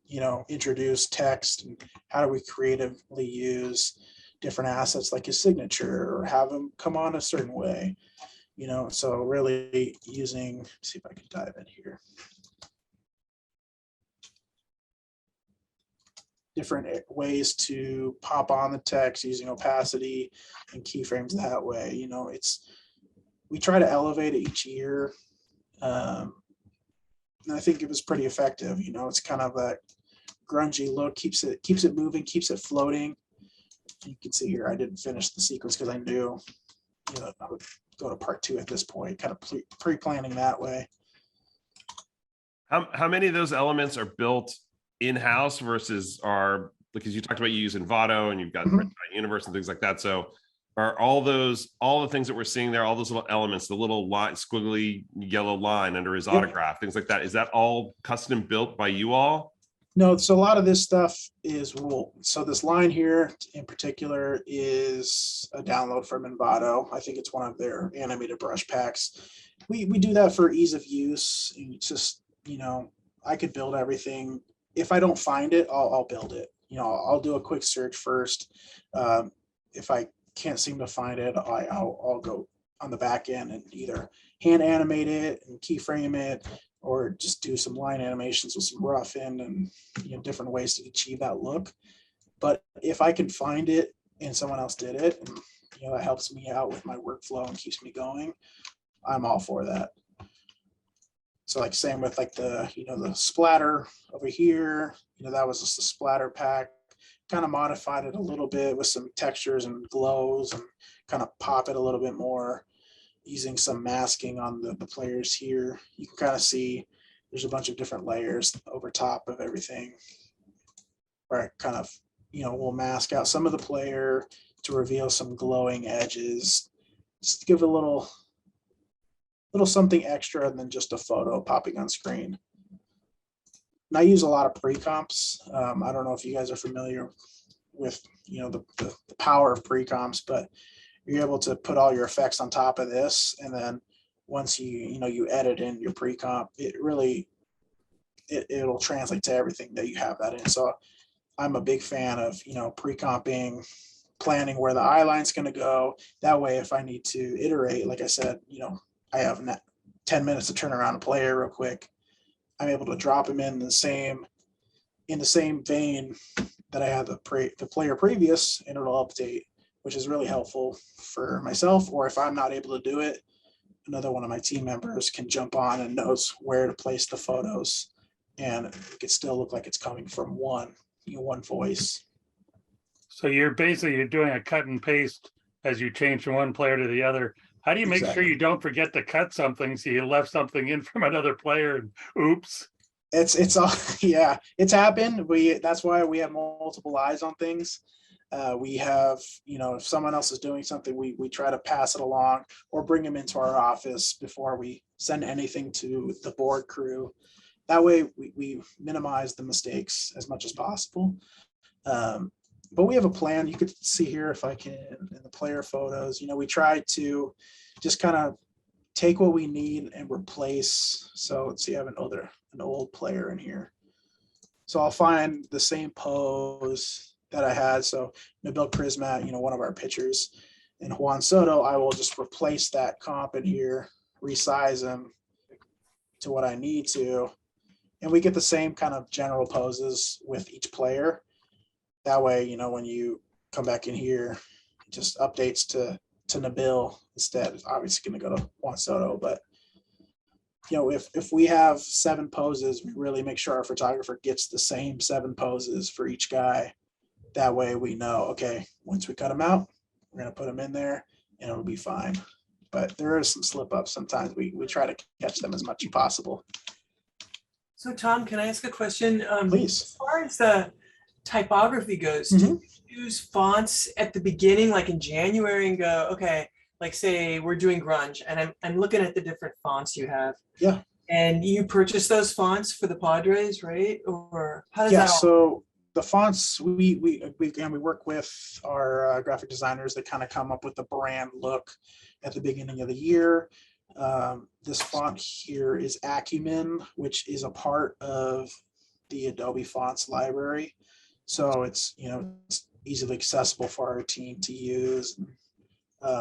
Speaker 4: you know, introduce text, and how do we creatively use different assets like his signature or have him come on a certain way, you know. So really using, let's see if I can dive in here. Different ways to pop on the text using opacity and keyframes that way. You know, we try to elevate it each year. And I think it was pretty effective. You know, it's kind of that grungy look, keeps it moving, keeps it floating. You can see here, I didn't finish the sequence because I knew, you know, I would go to part two at this point, kind of pre-planning that way.
Speaker 1: How many of those elements are built in-house versus are, because you talked about you using Vado and you've got Universe and things like that. So are all the things that we're seeing there, all those little elements, the little line, squiggly yellow line under his autograph, things like that, is that all custom built by you all?
Speaker 4: No, so a lot of this stuff is wool. So this line here in particular is a download from Envato. I think it's one of their animated brush packs. We do that for ease of use. It's just, you know, I could build everything. If I don't find it, I'll build it. You know, I'll do a quick search first. If I can't seem to find it, I'll go on the back end and either hand animate it and keyframe it, or just do some line animations with some rough in and, you know, different ways to achieve that look. But if I can find it and someone else did it, and, you know, that helps me out with my workflow and keeps me going, I'm all for that. So like same with like the, you know, the splatter over here, you know, that was just a splatter pack, kind of modified it a little bit with some textures and glows and kind of pop it a little bit more. Using some masking on the players here, you can kind of see there's a bunch of different layers over top of everything, where I kind of, you know, we'll mask out some of the player to reveal some glowing edges, just to give a little something extra than just a photo popping on screen. And I use a lot of pre-comps. I don't know if you guys are familiar with, you know, the power of pre-comps, but you're able to put all your effects on top of this, and then once you edit in your pre-comp, it'll translate to everything that you have that in. So I'm a big fan of, pre-comping, planning where the eye line's going to go. That way, if I need to iterate, like I said, I have 10 minutes to turn around a player real quick. I'm able to drop him in the same vein that I had the player previous, and it'll update, which is really helpful for myself. Or if I'm not able to do it, another one of my team members can jump on and knows where to place the photos, and it could still look like it's coming from one voice.
Speaker 2: So you're doing a cut and paste as you change from one player to the other. How do you make sure
Speaker 4: Exactly.
Speaker 2: you don't forget to cut something so you left something in from another player and oops?
Speaker 4: It's all yeah, it's happened. That's why we have multiple eyes on things. We have, if someone else is doing something, we try to pass it along or bring them into our office before we send anything to the board crew. That way we minimize the mistakes as much as possible. But we have a plan. You could see here, if I can, in the player photos, we try to just kind of take what we need and replace. So let's see, I have an old player in here. So I'll find the same pose that I had. So Nabil Prismat, one of our pitchers, and Juan Soto, I will just replace that comp in here, resize him to what I need to. And we get the same kind of general poses with each player. That way, when you come back in here, it just updates to Nabil instead. It's obviously going to go to Juan Soto, but if we have 7 poses, we really make sure our photographer gets the same 7 poses for each guy. That way we know, okay, once we cut them out, we're going to put them in there and it'll be fine. But there is some slip ups. Sometimes we try to catch them as much as possible.
Speaker 6: So Tom, can I ask a question?
Speaker 4: Please.
Speaker 6: As far as the typography goes, do you use fonts at the beginning, like in January, and go, okay, like say we're doing grunge and I'm looking at the different fonts you have.
Speaker 4: Yeah.
Speaker 6: And you purchase those fonts for the Padres, right? Or how does
Speaker 4: Yeah,
Speaker 6: that all?
Speaker 4: so the fonts, we work with our graphic designers that kind of come up with the brand look at the beginning of the year. This font here is Acumen, which is a part of the Adobe Fonts library. So it's easily accessible for our team to use.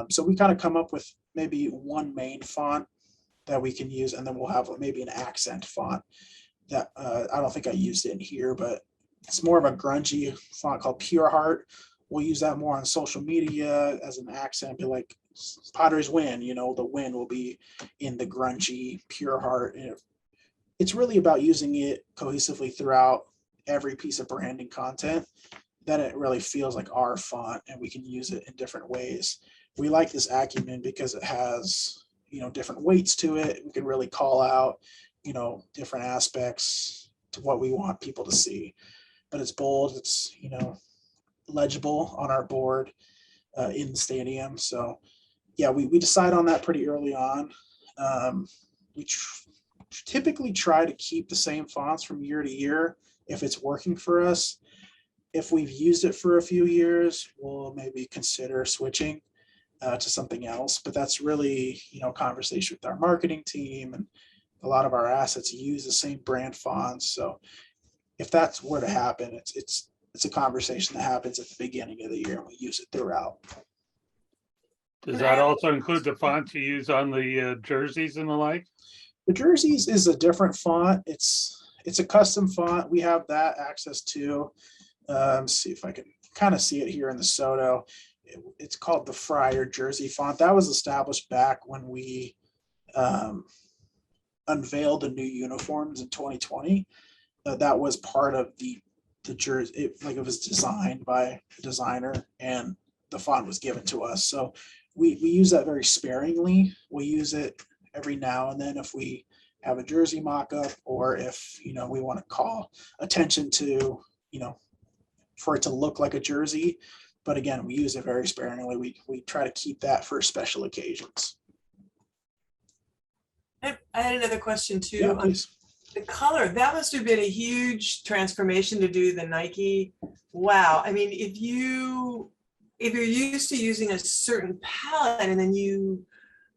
Speaker 4: So we kind of come up with maybe one main font that we can use, and then we'll have maybe an accent font that I don't think I used it in here, but it's more of a grungy font called Pure Heart. We'll use that more on social media as an accent, be like Padres win, the win will be in the grungy Pure Heart. And it's really about using it cohesively throughout every piece of branding content, that it really feels like our font and we can use it in different ways. We like this Acumen because it has, different weights to it. We can really call out, different aspects to what we want people to see. But it's bold, it's, legible on our board in the stadium. So yeah, we decide on that pretty early on. We typically try to keep the same fonts from year to year if it's working for us. If we've used it for a few years, we'll maybe consider switching to something else. But that's really, conversation with our marketing team, and a lot of our assets use the same brand fonts. So if that's were to happen, it's a conversation that happens at the beginning of the year, and we use it throughout.
Speaker 2: Does that also include the fonts you use on the jerseys and the like?
Speaker 4: The jerseys is a different font. It's a custom font. We have that access to. See if I can kind of see it here in the Soto. It's called the Friar jersey font. That was established back when we unveiled the new uniforms in 2020. That was part of the jersey. It was designed by a designer, and the font was given to us. So we use that very sparingly. We use it every now and then if we have a jersey mock-up, or if we want to call attention to for it to look like a jersey. But again, we use it very sparingly. We try to keep that for special occasions.
Speaker 6: I had another question too.
Speaker 4: Yeah, please.
Speaker 6: The color, that must have been a huge transformation to do the Nike. Wow. I mean, if you're used to using a certain palette and then you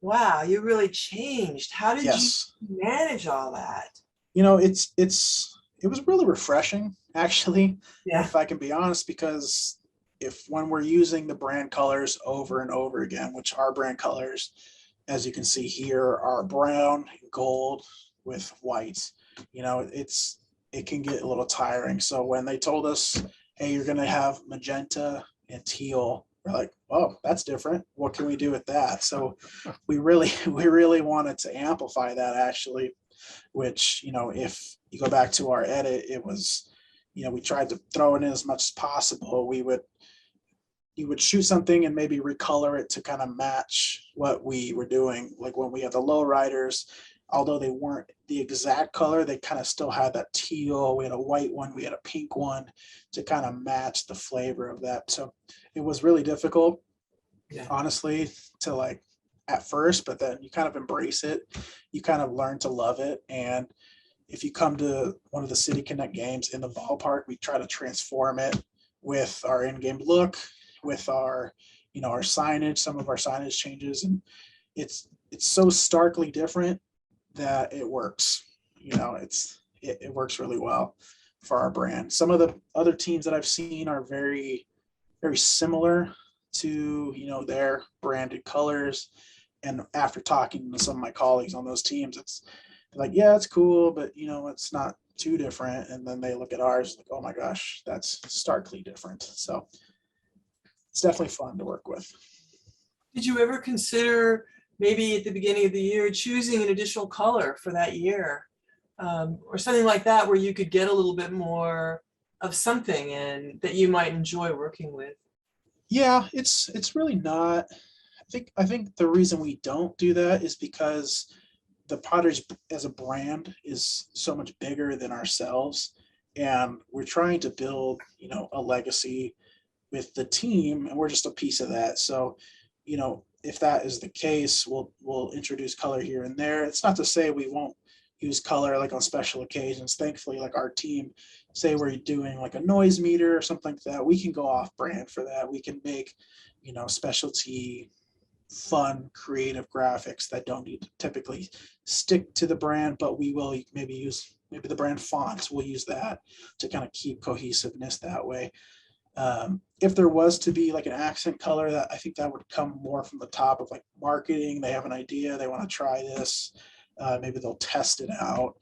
Speaker 6: Wow, you really changed. How did
Speaker 4: Yes.
Speaker 6: you manage all that?
Speaker 4: It was really refreshing, actually,
Speaker 6: Yeah.
Speaker 4: if I can be honest, because if when we're using the brand colors over and over again, which our brand colors, as you can see here, are brown, gold with white, it can get a little tiring. So when they told us, hey, you're gonna have magenta and teal, we're like, oh, that's different. What can we do with that? So we really wanted to amplify that, actually, which, if you go back to our edit, it was, we tried to throw it in as much as possible. You would shoot something and maybe recolor it to kind of match what we were doing. Like when we had the low riders, although they weren't the exact color, they kind of still had that teal. We had a white one, we had a pink one to kind of match the flavor of that. So it was really difficult,
Speaker 6: Yeah.
Speaker 4: honestly, to like at first, but then you kind of embrace it. You kind of learn to love it. And if you come to one of the City Connect games in the ballpark, we try to transform it with our in-game look, with our, our signage, some of our signage changes, and it's so starkly different that it works. It works really well for our brand. Some of the other teams that I've seen are very, very similar to, their branded colors. And after talking to some of my colleagues on those teams, it's like, yeah, it's cool, but it's not too different. And then they look at ours like, oh my gosh, that's starkly different. So it's definitely fun to work with.
Speaker 6: Did you ever consider maybe at the beginning of the year choosing an additional color for that year, or something like that, where you could get a little bit more of something and that you might enjoy working with?
Speaker 4: Yeah, it's really not. I think the reason we don't do that is because the Padres as a brand is so much bigger than ourselves, and we're trying to build, a legacy with the team, and we're just a piece of that. So, if that is the case, we'll introduce color here and there. It's not to say we won't use color like on special occasions. Thankfully, like our team, say we're doing like a noise meter or something like that, we can go off brand for that. We can make, specialty, fun, creative graphics that don't need to typically stick to the brand, but we will maybe use the brand fonts. We'll use that to kind of keep cohesiveness that way. If there was to be like an accent color, that I think that would come more from the top of like marketing. They have an idea, they want to try this, maybe they'll test it out,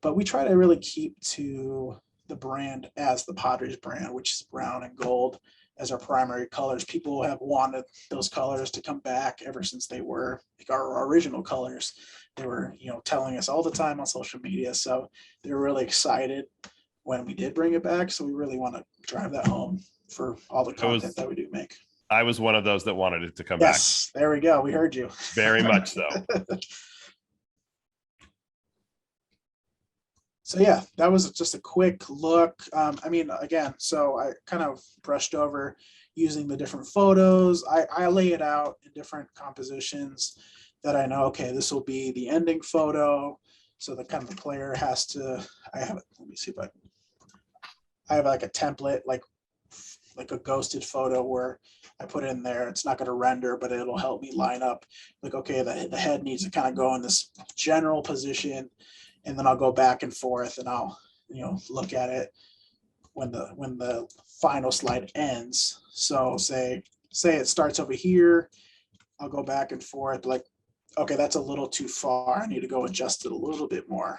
Speaker 4: but we try to really keep to the brand as the Padres brand, which is brown and gold as our primary colors. People have wanted those colors to come back ever since they were like our original colors. They were, telling us all the time on social media. So they were really excited when we did bring it back. So we really want to drive that home for all the content that we do make.
Speaker 1: I was one of those that wanted it to come back.
Speaker 4: Yes, there we go. We heard you.
Speaker 1: Very much so.
Speaker 4: So yeah, that was just a quick look. Again, so I kind of brushed over using the different photos. I lay it out in different compositions that I know, okay, this will be the ending photo. So the kind of the player has to, let me see if I have like a template, like a ghosted photo where I put in there, it's not going to render, but it'll help me line up like, okay, the head needs to kind of go in this general position. And then I'll go back and forth and I'll, look at it when the final slide ends. So say it starts over here, I'll go back and forth like, okay, that's a little too far. I need to go adjust it a little bit more,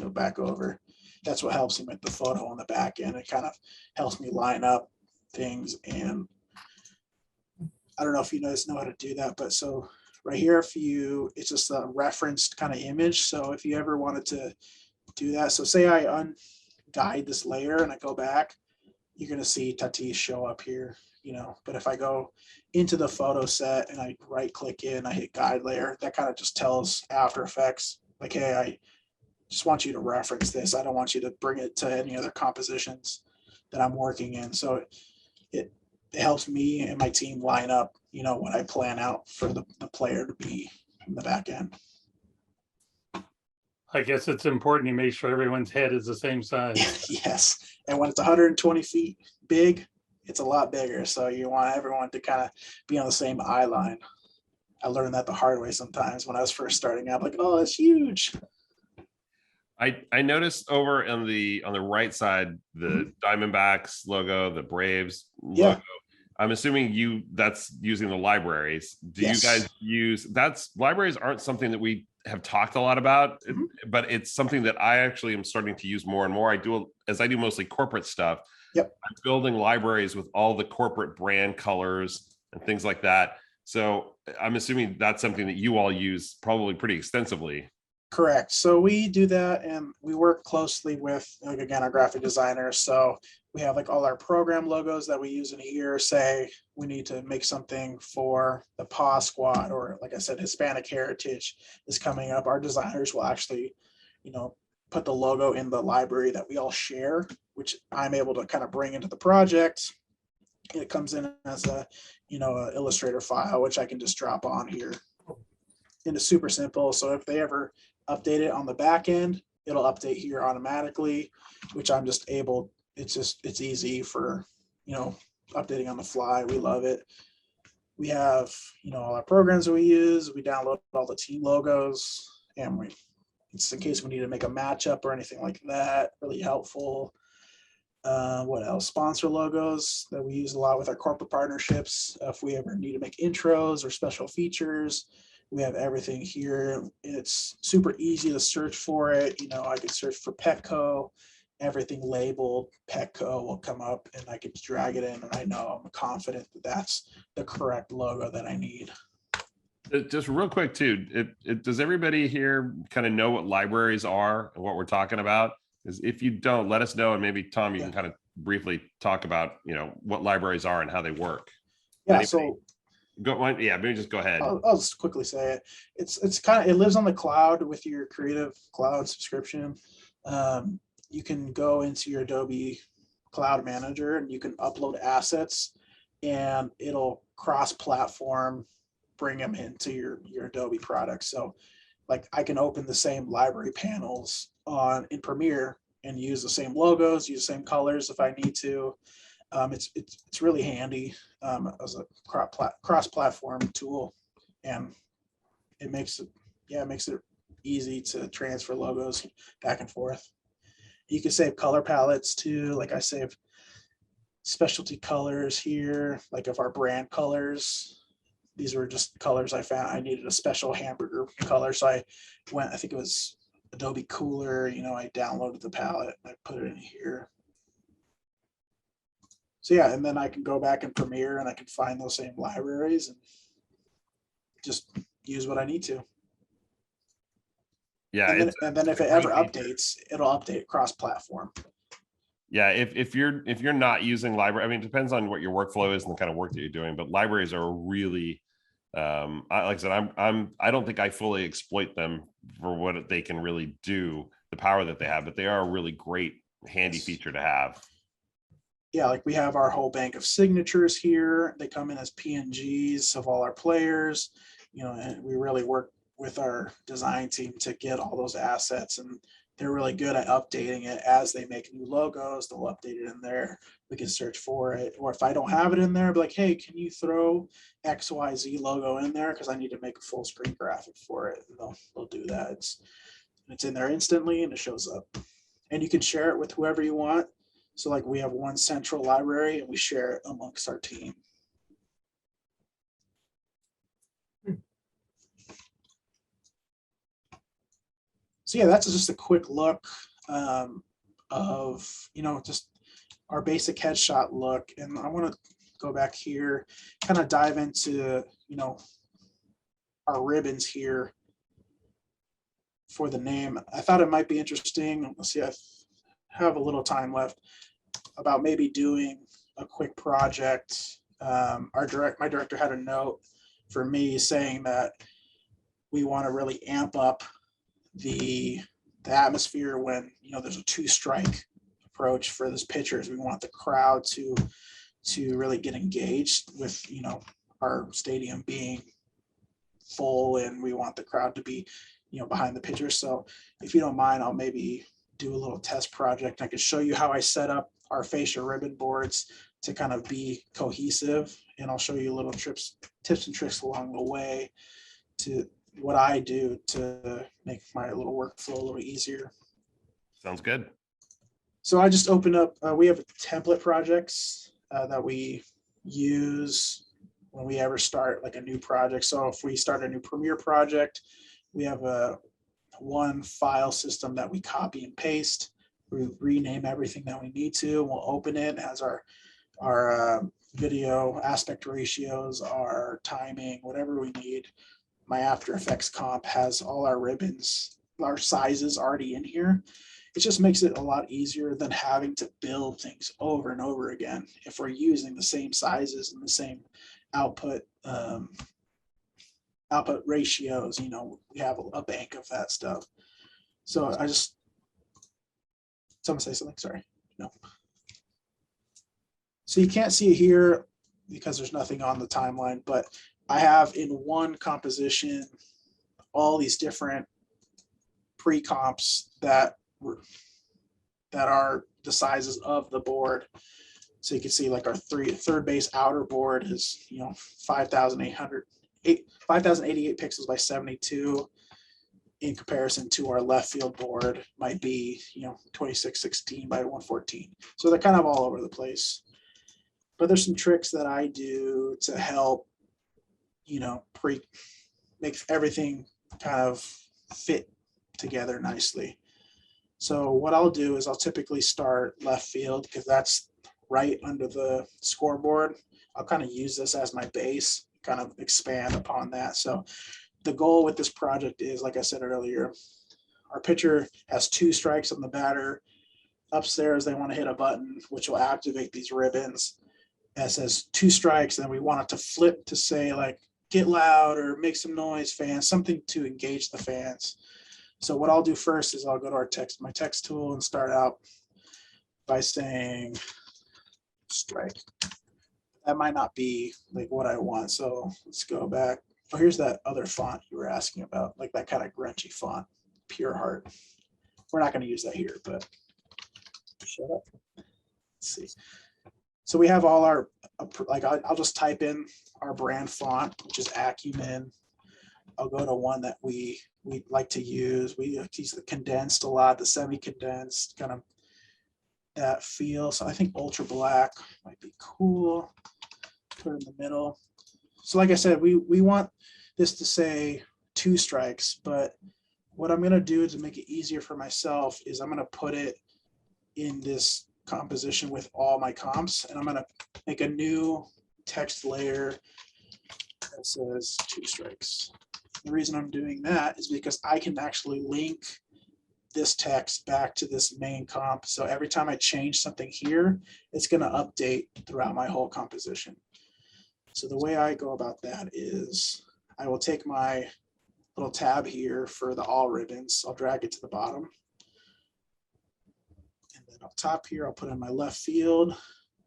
Speaker 4: back over. That's what helps me with the photo on the back end. It kind of helps me line up things. And I don't know if you guys know how to do that, but so right here, it's just a referenced kind of image. So if you ever wanted to do that, so say I unguide this layer and I go back, you're going to see Tatis show up here, but if I go into the photo set and I right click in, I hit guide layer, that kind of just tells After Effects like, hey, I just want you to reference this. I don't want you to bring it to any other compositions that I'm working in. So it helps me and my team line up, what I plan out for the player to be in the back end.
Speaker 2: I guess it's important you make sure everyone's head is the same size.
Speaker 4: Yes. And when it's 120 feet big, it's a lot bigger. So you want everyone to kind of be on the same eye line. I learned that the hard way sometimes when I was first starting out, like, oh, it's huge.
Speaker 1: I noticed over on the right side, the Diamondbacks logo, the Braves
Speaker 4: Yeah.
Speaker 1: logo. I'm assuming that's using the libraries. Do you
Speaker 4: Yes.
Speaker 1: guys use libraries aren't something that we have talked a lot about,
Speaker 4: Mhm.
Speaker 1: but it's something that I actually am starting to use more and more. I do mostly corporate stuff.
Speaker 4: Yep.
Speaker 1: I'm building libraries with all the corporate brand colors and things like that. So I'm assuming that's something that you all use probably pretty extensively.
Speaker 4: Correct. So we do that, and we work closely with, like, again, our graphic designers. So we have like all our program logos that we use in a year. Say we need to make something for the Paw Squad, or like I said, Hispanic Heritage is coming up. Our designers will actually, put the logo in the library that we all share, which I'm able to kind of bring into the project. It comes in as a, a Illustrator file, which I can just drop on here. And it's super simple. So if they ever update it on the back end, it'll update here automatically, which I'm just able, it's easy for, updating on the fly. We love it. We have, all our programs that we use. We download all the team logos, and it's in case we need to make a matchup or anything like that. Really helpful. What else? Sponsor logos that we use a lot with our corporate partnerships. If we ever need to make intros or special features, we have everything here. It's super easy to search for it. I could search for Petco, everything labeled Petco will come up, and I could drag it in, and I know, I'm confident that that's the correct logo that I need.
Speaker 1: Just real quick too, does everybody here kind of know what libraries are and what we're talking about? Because if you don't, let us know, and maybe Tom, you can kind of briefly talk about what libraries are and how they work.
Speaker 4: Yeah.
Speaker 1: Anybody?
Speaker 4: So
Speaker 1: maybe just go ahead.
Speaker 4: I'll just quickly say it. It's kind of, it lives on the cloud with your Creative Cloud subscription. You can go into your Adobe Cloud Manager, and you can upload assets, and it'll cross-platform, bring them into your Adobe product. So like, I can open the same library panels in Premiere and use the same logos, use the same colors if I need to. It's really handy as a cross-platform tool, and it makes it easy to transfer logos back and forth. You can save color palettes too. Like, I save specialty colors here, like of our brand colors. These were just colors I found. I needed a special hamburger color, so I think it was Adobe Cooler. I downloaded the palette, I put it in here. So yeah, and then I can go back in Premiere, and I can find those same libraries and just use what I need to.
Speaker 1: Yeah.
Speaker 4: And then if it ever updates, it'll update cross-platform.
Speaker 1: Yeah, if you're not using library, I mean, it depends on what your workflow is and the kind of work that you're doing, but libraries are really, like I said, I don't think I fully exploit them for what they can really do, the power that they have, but they are a really great, handy feature to have.
Speaker 4: Yeah, like we have our whole bank of signatures here. They come in as PNGs of all our players, and we really work with our design team to get all those assets, and they're really good at updating it as they make new logos. They'll update it in there. We can search for it. Or if I don't have it in there, I'll be like, hey, can you throw XYZ logo in there? Because I need to make a full screen graphic for it. And they'll do that. It's in there instantly, and it shows up. And you can share it with whoever you want. So like, we have one central library, and we share it amongst our team. So yeah, that's just a quick look of, just our basic headshot look. And I want to go back here, kind of dive into, our ribbons here for the name. I thought it might be interesting. Let's see, I have a little time left, about maybe doing a quick project. My director had a note for me saying that we want to really amp up the atmosphere when there's a two-strike approach for this pitchers. We want the crowd to really get engaged with our stadium being full, and we want the crowd to be behind the pitchers. So if you don't mind, I'll maybe do a little test project. I could show you how I set up our fascia ribbon boards to kind of be cohesive. And I'll show you little tips and tricks along the way to what I do to make my little workflow a little easier.
Speaker 1: Sounds good.
Speaker 4: So I just opened up, we have template projects that we use when we ever start like a new project. So if we start a new Premiere project, we have one file system that we copy and paste. We rename everything that we need to. We'll open it. It has our video aspect ratios, our timing, whatever we need. My After Effects comp has all our ribbons, our sizes already in here. It just makes it a lot easier than having to build things over and over again if we're using the same sizes and the same output output ratios. You know, we have a bank of that stuff. So someone say something, sorry. No. So you can't see it here because there's nothing on the timeline, but I have in one composition all these different pre-comps that are the sizes of the board. So you can see like our third base outer board is, you know, 5,088 pixels by 72 in comparison to our left field board might be, you know, 2616 by 114. So they're kind of all over the place. But there's some tricks that I do to help, you know, make everything kind of fit together nicely. So what I'll do is I'll typically start left field because that's right under the scoreboard. I'll kind of use this as my base, kind of expand upon that. So the goal with this project is, like I said earlier, our pitcher has 2 strikes on the batter. Upstairs, they want to hit a button, which will activate these ribbons. That says 2 strikes, and we want it to flip to say like, get loud or make some noise, fans, something to engage the fans. So what I'll do first is I'll go to my text tool and start out by saying strike. That might not be like what I want. So let's go back. Oh, here's that other font you were asking about, like that kind of grungy font, Pure Heart. We're not going to use that here, but shut up. Let's see. So we have all our, like I'll just type in our brand font, which is Acumen. I'll go to one that we like to use. We use the condensed a lot, the semi-condensed, kind of that feel. So I think ultra black might be cool. Put it in the middle. So like I said, we want this to say 2 strikes, but what I'm gonna do to make it easier for myself is I'm gonna put it in this composition with all my comps, and I'm gonna make a new text layer that says 2 strikes. The reason I'm doing that is because I can actually link this text back to this main comp. So every time I change something here, it's going to update throughout my whole composition. So the way I go about that is I will take my little tab here for the all ribbons. I'll drag it to the bottom. And then up top here, I'll put in my left field.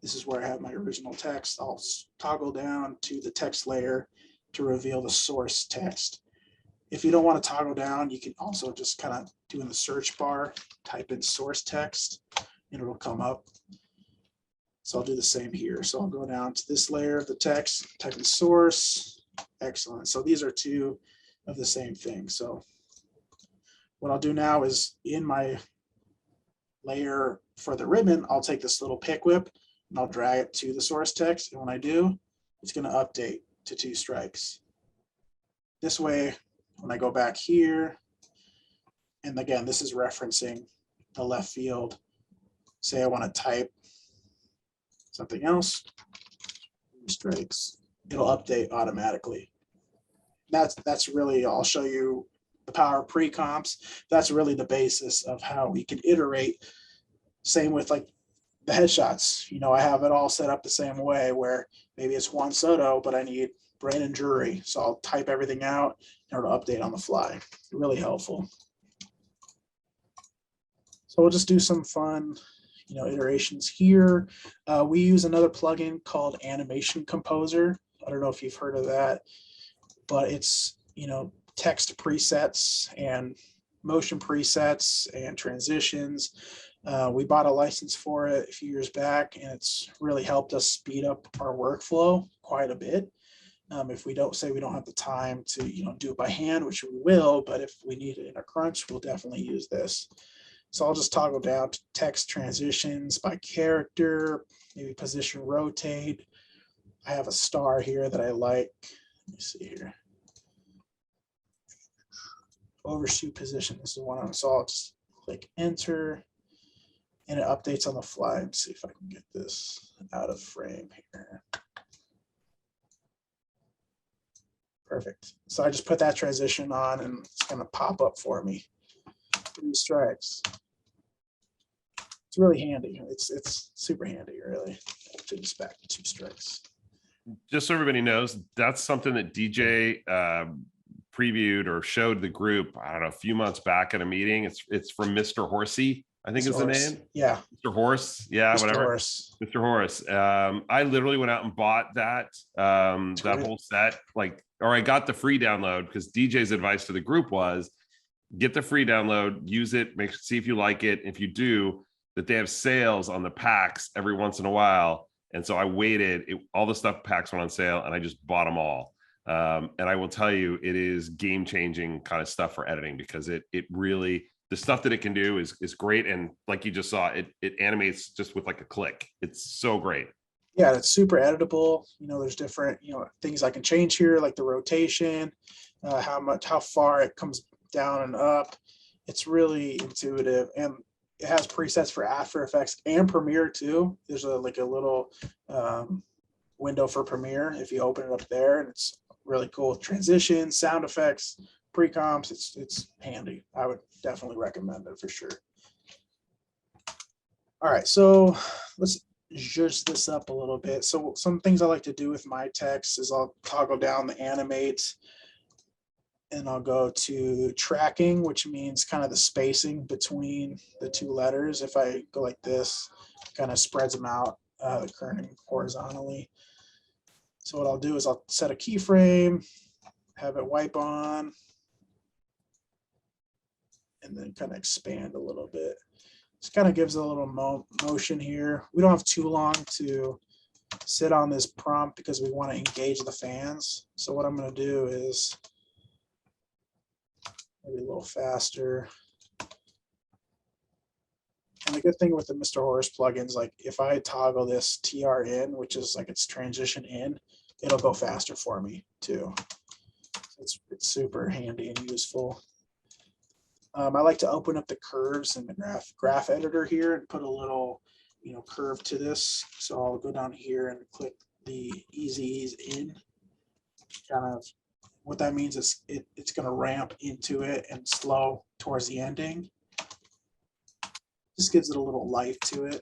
Speaker 4: This is where I have my original text. I'll toggle down to the text layer to reveal the source text. If you don't want to toggle down, you can also just kind of do in the search bar, type in source text, and it'll come up. So I'll do the same here. So I'll go down to this layer of the text, type in source. Excellent. So these are 2 of the same thing. So what I'll do now is in my layer for the ribbon, I'll take this little pick whip and I'll drag it to the source text. And when I do, it's going to update to 2 strikes. This way, when I go back here, and again, this is referencing the left field. Say I want to type something else, 2 strikes, it'll update automatically. That's really, I'll show you the power of pre-comps. That's really the basis of how we can iterate. Same with like the headshots. You know, I have it all set up the same way where maybe it's Juan Soto, but I need Brandon Drury. So I'll type everything out in order to update on the fly. Really helpful. So we'll just do some fun, you know, iterations here. We use another plugin called Animation Composer. I don't know if you've heard of that, but it's, you know, text presets and motion presets and transitions. We bought a license for it a few years back, and it's really helped us speed up our workflow quite a bit. If we don't have the time to, do it by hand, which we will, but if we need it in a crunch, we'll definitely use this. So I'll just toggle down to text transitions by character, maybe position rotate. I have a star here that I like. Let me see here. Overshoot position is the one on, so I'll just click enter, and it updates on the fly. Let's see if I can get this out of frame here. Perfect. So I just put that transition on, and it's going to pop up for me. 3 strikes. It's really handy. It's super handy, really. To just back to 2 strikes.
Speaker 1: Just so everybody knows, that's something that DJ previewed or showed the group, I don't know, a few months back at a meeting. It's from Mr. Horsey, I think is the name.
Speaker 4: Yeah.
Speaker 1: Mr. Horse. Yeah,
Speaker 4: Mr.
Speaker 1: whatever.
Speaker 4: Horse.
Speaker 1: Mr. Horace. I literally went out and bought that that whole set, or I got the free download, because DJ's advice to the group was get the free download, use it, see if you like it. If you do, that they have sales on the packs every once in a while. And so I waited, all the stuff packs went on sale, and I just bought them all. And I will tell you, it is game-changing kind of stuff for editing, because it really, the stuff that it can do is great. And like you just saw, it animates just with like a click. It's so great.
Speaker 4: Yeah, it's super editable. There's different, things I can change here, like the rotation, how far it comes down and up. It's really intuitive, and it has presets for After Effects and Premiere too. There's a little window for Premiere if you open it up there, and it's really cool with transitions, sound effects, pre-comps. It's handy. I would definitely recommend it for sure. All right, so let's zhuzh this up a little bit. So some things I like to do with my text is I'll toggle down the animate, and I'll go to tracking, which means kind of the spacing between the 2 letters. If I go like this, it kind of spreads them out, the kerning horizontally. So what I'll do is I'll set a keyframe, have it wipe on, and then kind of expand a little bit. This kind of gives a little motion here. We don't have too long to sit on this prompt because we want to engage the fans. So what I'm going to do is maybe a little faster. And the good thing with the Mr. Horace plugins, like if I toggle this TR in, which is like its transition in, it'll go faster for me too. It's super handy and useful. I like to open up the curves in the graph editor here and put a little, curve to this. So I'll go down here and click the easy ease in. Kind of what that means is it's going to ramp into it and slow towards the ending. Just gives it a little life to it.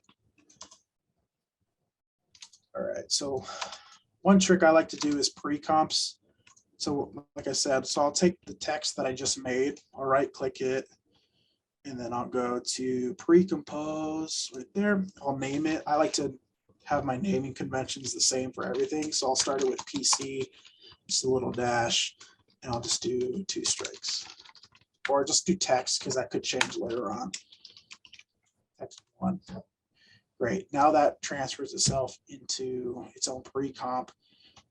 Speaker 4: All right, so one trick I like to do is pre-comps. So like I said, so I'll take the text that I just made, I'll right click it, and then I'll go to pre-compose right there. I'll name it. I like to have my naming conventions the same for everything. So I'll start it with PC, just a little dash, and I'll just do 2 strikes. Or just do text, because that could change later on. Text 1. Great. Now that transfers itself into its own pre-comp,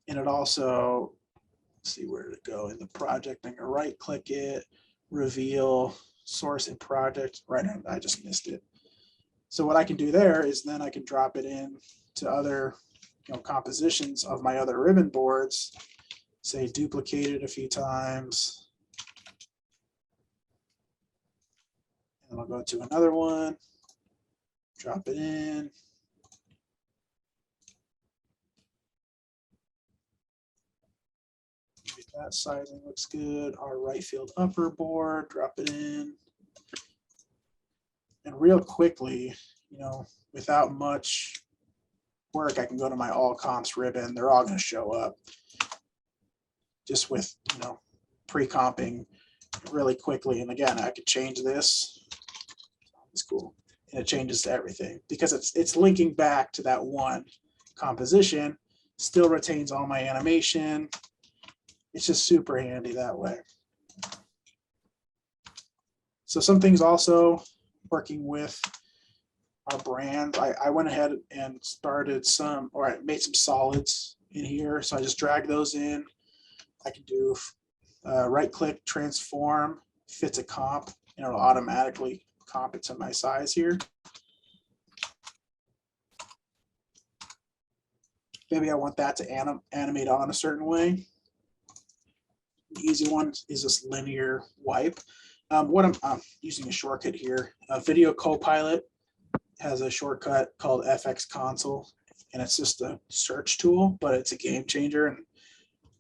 Speaker 4: and it also, see where to go in the project. I'm gonna right click it, reveal source and project. Right now, I just missed it. So what I can do there is then I can drop it in to other compositions of my other ribbon boards. Say duplicate it a few times. And I'll go to another one, drop it in. That sizing looks good. Our right field upper board, drop it in. And real quickly, without much work, I can go to my all comps ribbon. They're all going to show up just with, pre-comping really quickly. And again, I could change this. It's cool. And it changes to everything because it's linking back to that one composition, still retains all my animation. It's just super handy that way. So some things also working with our brand. I went ahead and started some, or I made some solids in here. So I just drag those in. I can do right click, transform, fits a comp, and it'll automatically comp it to my size here. Maybe I want that to animate on a certain way. The easy one is this linear wipe. What I'm using a shortcut here. Video Copilot has a shortcut called FX Console, and it's just a search tool, but it's a game changer, and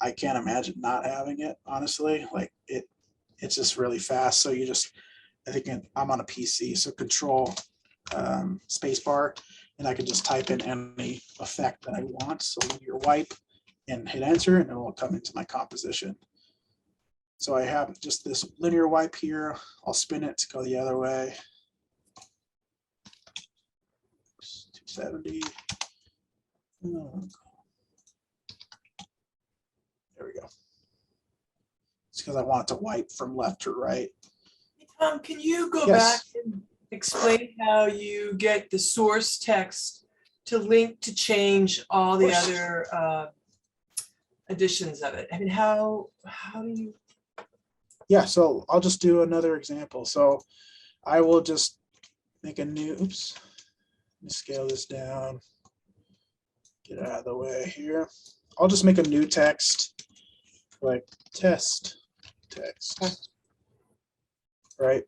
Speaker 4: I can't imagine not having it, honestly. Like it's just really fast. So you just, I think I'm on a PC, so control space bar, and I can just type in any effect that I want. So linear wipe and hit enter, and it will come into my composition. So I have just this linear wipe here. I'll spin it to go the other way. 270. There we go. It's because I want it to wipe from left to right.
Speaker 6: Tom, can you go
Speaker 4: Yes.
Speaker 6: back and explain how you get the source text to link to change all the
Speaker 4: course.
Speaker 6: other editions of it? I mean, how do you?
Speaker 4: Yeah, so I'll just do another example. So I will just make a new, oops, let me scale this down, get it out of the way here. I'll just make a new text, like test text, right?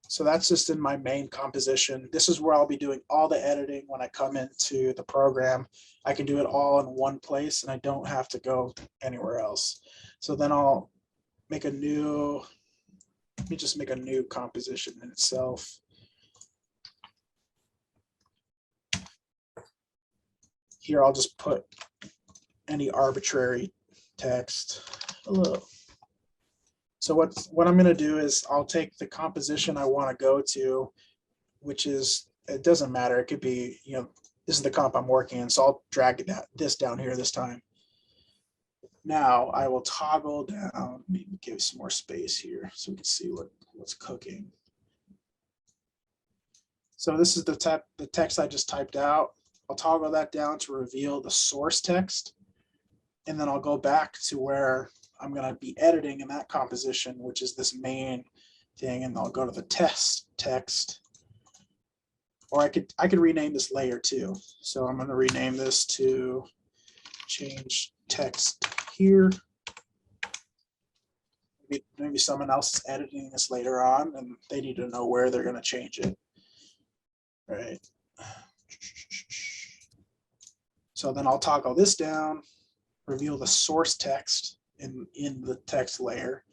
Speaker 4: So that's just in my main composition. This is where I'll be doing all the editing when I come into the program. I can do it all in one place and I don't have to go anywhere else. So then I'll make a new, let me just make a new composition in itself. Here, I'll just put any arbitrary text. Hello. So what I'm going to do is I'll take the composition I want to go to, which is, it doesn't matter. It could be, you know, this is the comp I'm working in. So I'll drag this down here this time. Now I will toggle down, maybe give some more space here so we can see what's cooking. So this is the text I just typed out. I'll toggle that down to reveal the source text. And then I'll go back to where I'm going to be editing in that composition, which is this main thing. And I'll go to the test text. Or I could rename this layer too. So I'm going to rename this to change text here. Maybe someone else is editing this later on and they need to know where they're going to change it. Right. So then I'll toggle this down, reveal the source text in the text layer.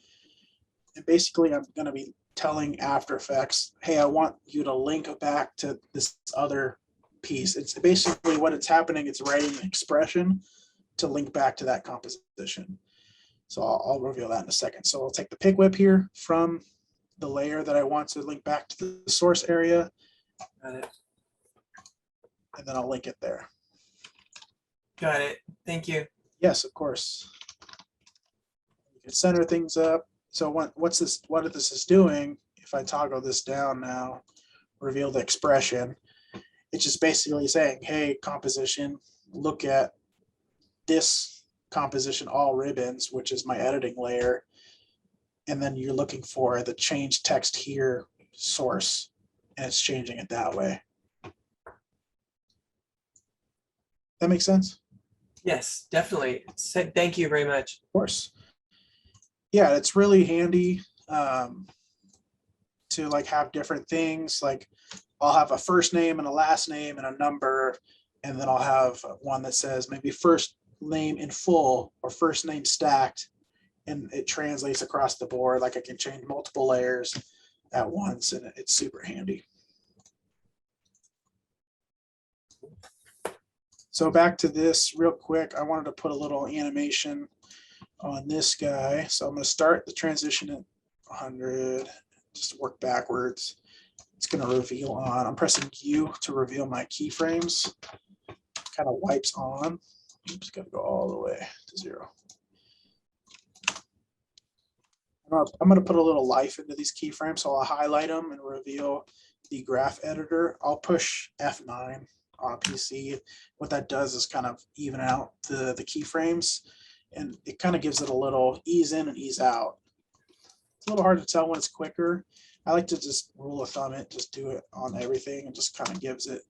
Speaker 4: And basically I'm going to be telling After Effects, hey, I want you to link back to this other piece. It's basically what it's happening. It's writing an expression to link back to that composition. So I'll reveal that in a second. So I'll take the pick whip here from the layer that I want to link back to the source area.
Speaker 6: Got it.
Speaker 4: And then I'll link it there.
Speaker 6: Got it. Thank you.
Speaker 4: Yes, of course. You can center things up. So what this is doing, if I toggle this down now, reveal the expression, it's just basically saying, hey, composition, look at this composition, all ribbons, which is my editing layer. And then you're looking for the change text here source, and it's changing it that way. That makes sense?
Speaker 6: Yes, definitely. Thank you very much.
Speaker 4: Of course. Yeah, it's really handy to like have different things. Like I'll have a first name and a last name and a number, and then I'll have one that says maybe first name in full or first name stacked, and it translates across the board. Like I can change multiple layers at once, and it's super handy. So back to this real quick, I wanted to put a little animation on this guy. So I'm going to start the transition at 100, just work backwards. It's going to reveal on. I'm pressing U to reveal my keyframes. Kind of wipes on. Oops, got to go all the way to 0. I'm going to put a little life into these keyframes, so I'll highlight them and reveal the graph editor, I'll push F9 on a PC. What that does is kind of even out the keyframes, and it kind of gives it a little ease in and ease out. It's a little hard to tell when it's quicker. I like to just rule of thumb it, just do it on everything, and just kind of gives it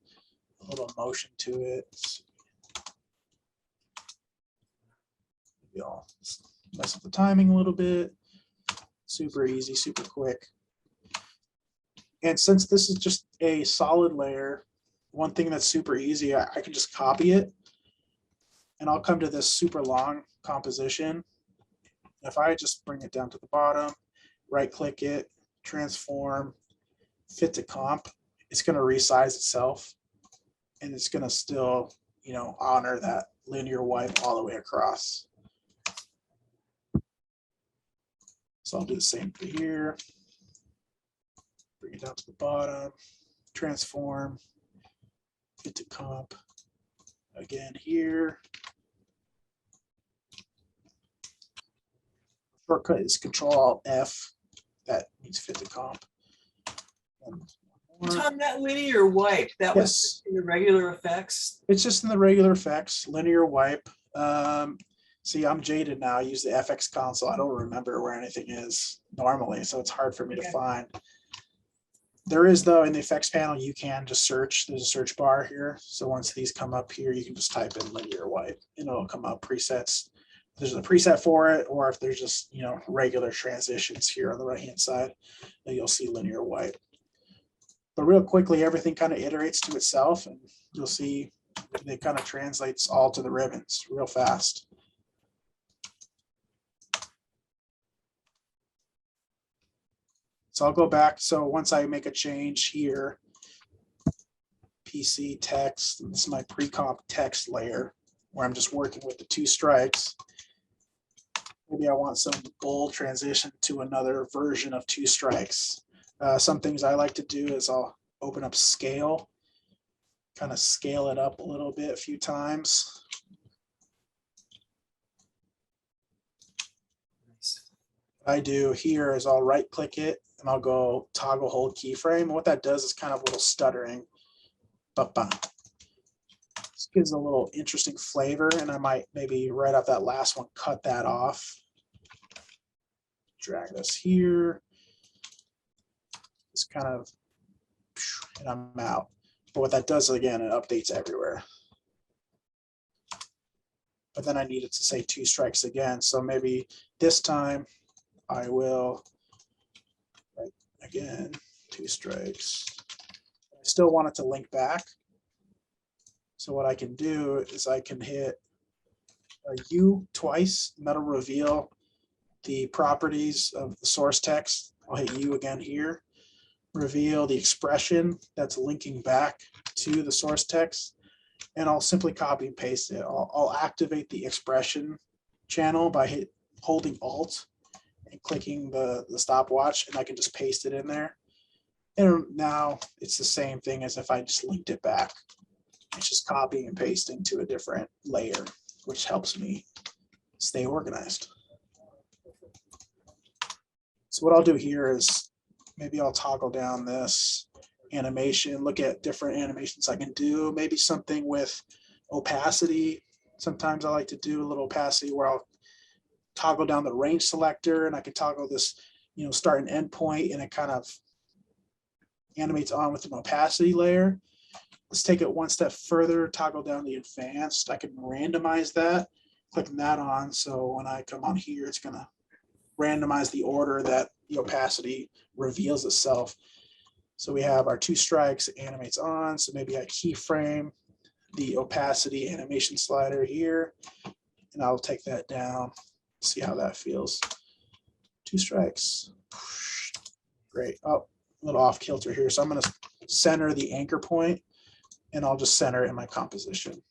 Speaker 4: a little motion to it. Maybe I'll mess with the timing a little bit. Super easy, super quick. And since this is just a solid layer, one thing that's super easy, I can just copy it, and I'll come to this super long composition. If I just bring it down to the bottom, right click it, transform, fit to comp, it's going to resize itself, and it's going to still, you know, honor that linear wipe all the way across. So I'll do the same thing here. Bring it down to the bottom, transform, fit to comp. Again here. Shortcut is Control-Alt-F. That means fit to comp.
Speaker 6: Tom, that linear wipe, that was
Speaker 4: Yes,
Speaker 6: in the regular effects.
Speaker 4: it's just in the regular effects, linear wipe. See, I'm jaded now. I use the FX console. I don't remember where anything is normally, so it's hard for me to
Speaker 6: Okay.
Speaker 4: find. There is, though, in the effects panel, you can just search. There's a search bar here. So once these come up here, you can just type in linear wipe, and it'll come up presets. There's a preset for it, or if there's just, you know, regular transitions here on the right-hand side, then you'll see linear wipe. But real quickly, everything kind of iterates to itself, and you'll see it kind of translates all to the ribbons real fast. So I'll go back. So once I make a change here, PC text, and this is my pre-comp text layer where I'm just working with the two strikes. Maybe I want some bold transition to another version of two strikes. Some things I like to do is I'll open up scale, kind of scale it up a little bit a few times. What I do here is I'll right click it and I'll go toggle hold keyframe. And what that does is kind of a little stuttering. This gives a little interesting flavor, and I might maybe right off that last one, cut that off. Drag this here. It's kind of, and I'm out. But what that does, again, it updates everywhere. But then I need it to say two strikes again. So maybe this time I will, right, again, two strikes. I still want it to link back. So what I can do is I can hit a U twice, and that'll reveal the properties of the source text. I'll hit U again here, reveal the expression that's linking back to the source text, and I'll simply copy and paste it. I'll activate the expression channel by holding Alt and clicking the stopwatch, and I can just paste it in there. And now it's the same thing as if I just linked it back. It's just copying and pasting to a different layer, which helps me stay organized. So what I'll do here is maybe I'll toggle down this animation, look at different animations I can do, maybe something with opacity. Sometimes I like to do a little opacity where I'll toggle down the range selector, and I can toggle this, you know, start and end point, and it kind of animates on with an opacity layer. Let's take it one step further, toggle down the advanced. I can randomize that, clicking that on. So when I come on here, it's gonna randomize the order that the opacity reveals itself. So we have our two strikes, animates on. So maybe I keyframe the opacity animation slider here, and I'll take that down, see how that feels. Two strikes. Great. Oh, a little off kilter here. So I'm gonna center the anchor point, and I'll just center it in my composition.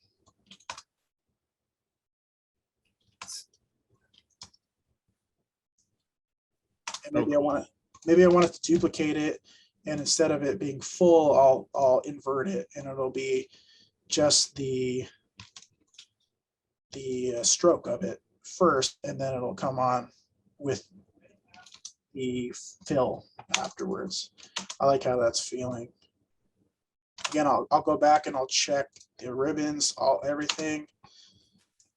Speaker 4: And maybe I want it to duplicate it, and instead of it being full, I'll invert it, and it'll be just the stroke of it first, and then it'll come on with the fill afterwards. I like how that's feeling. Again, I'll go back and I'll check the ribbons, everything.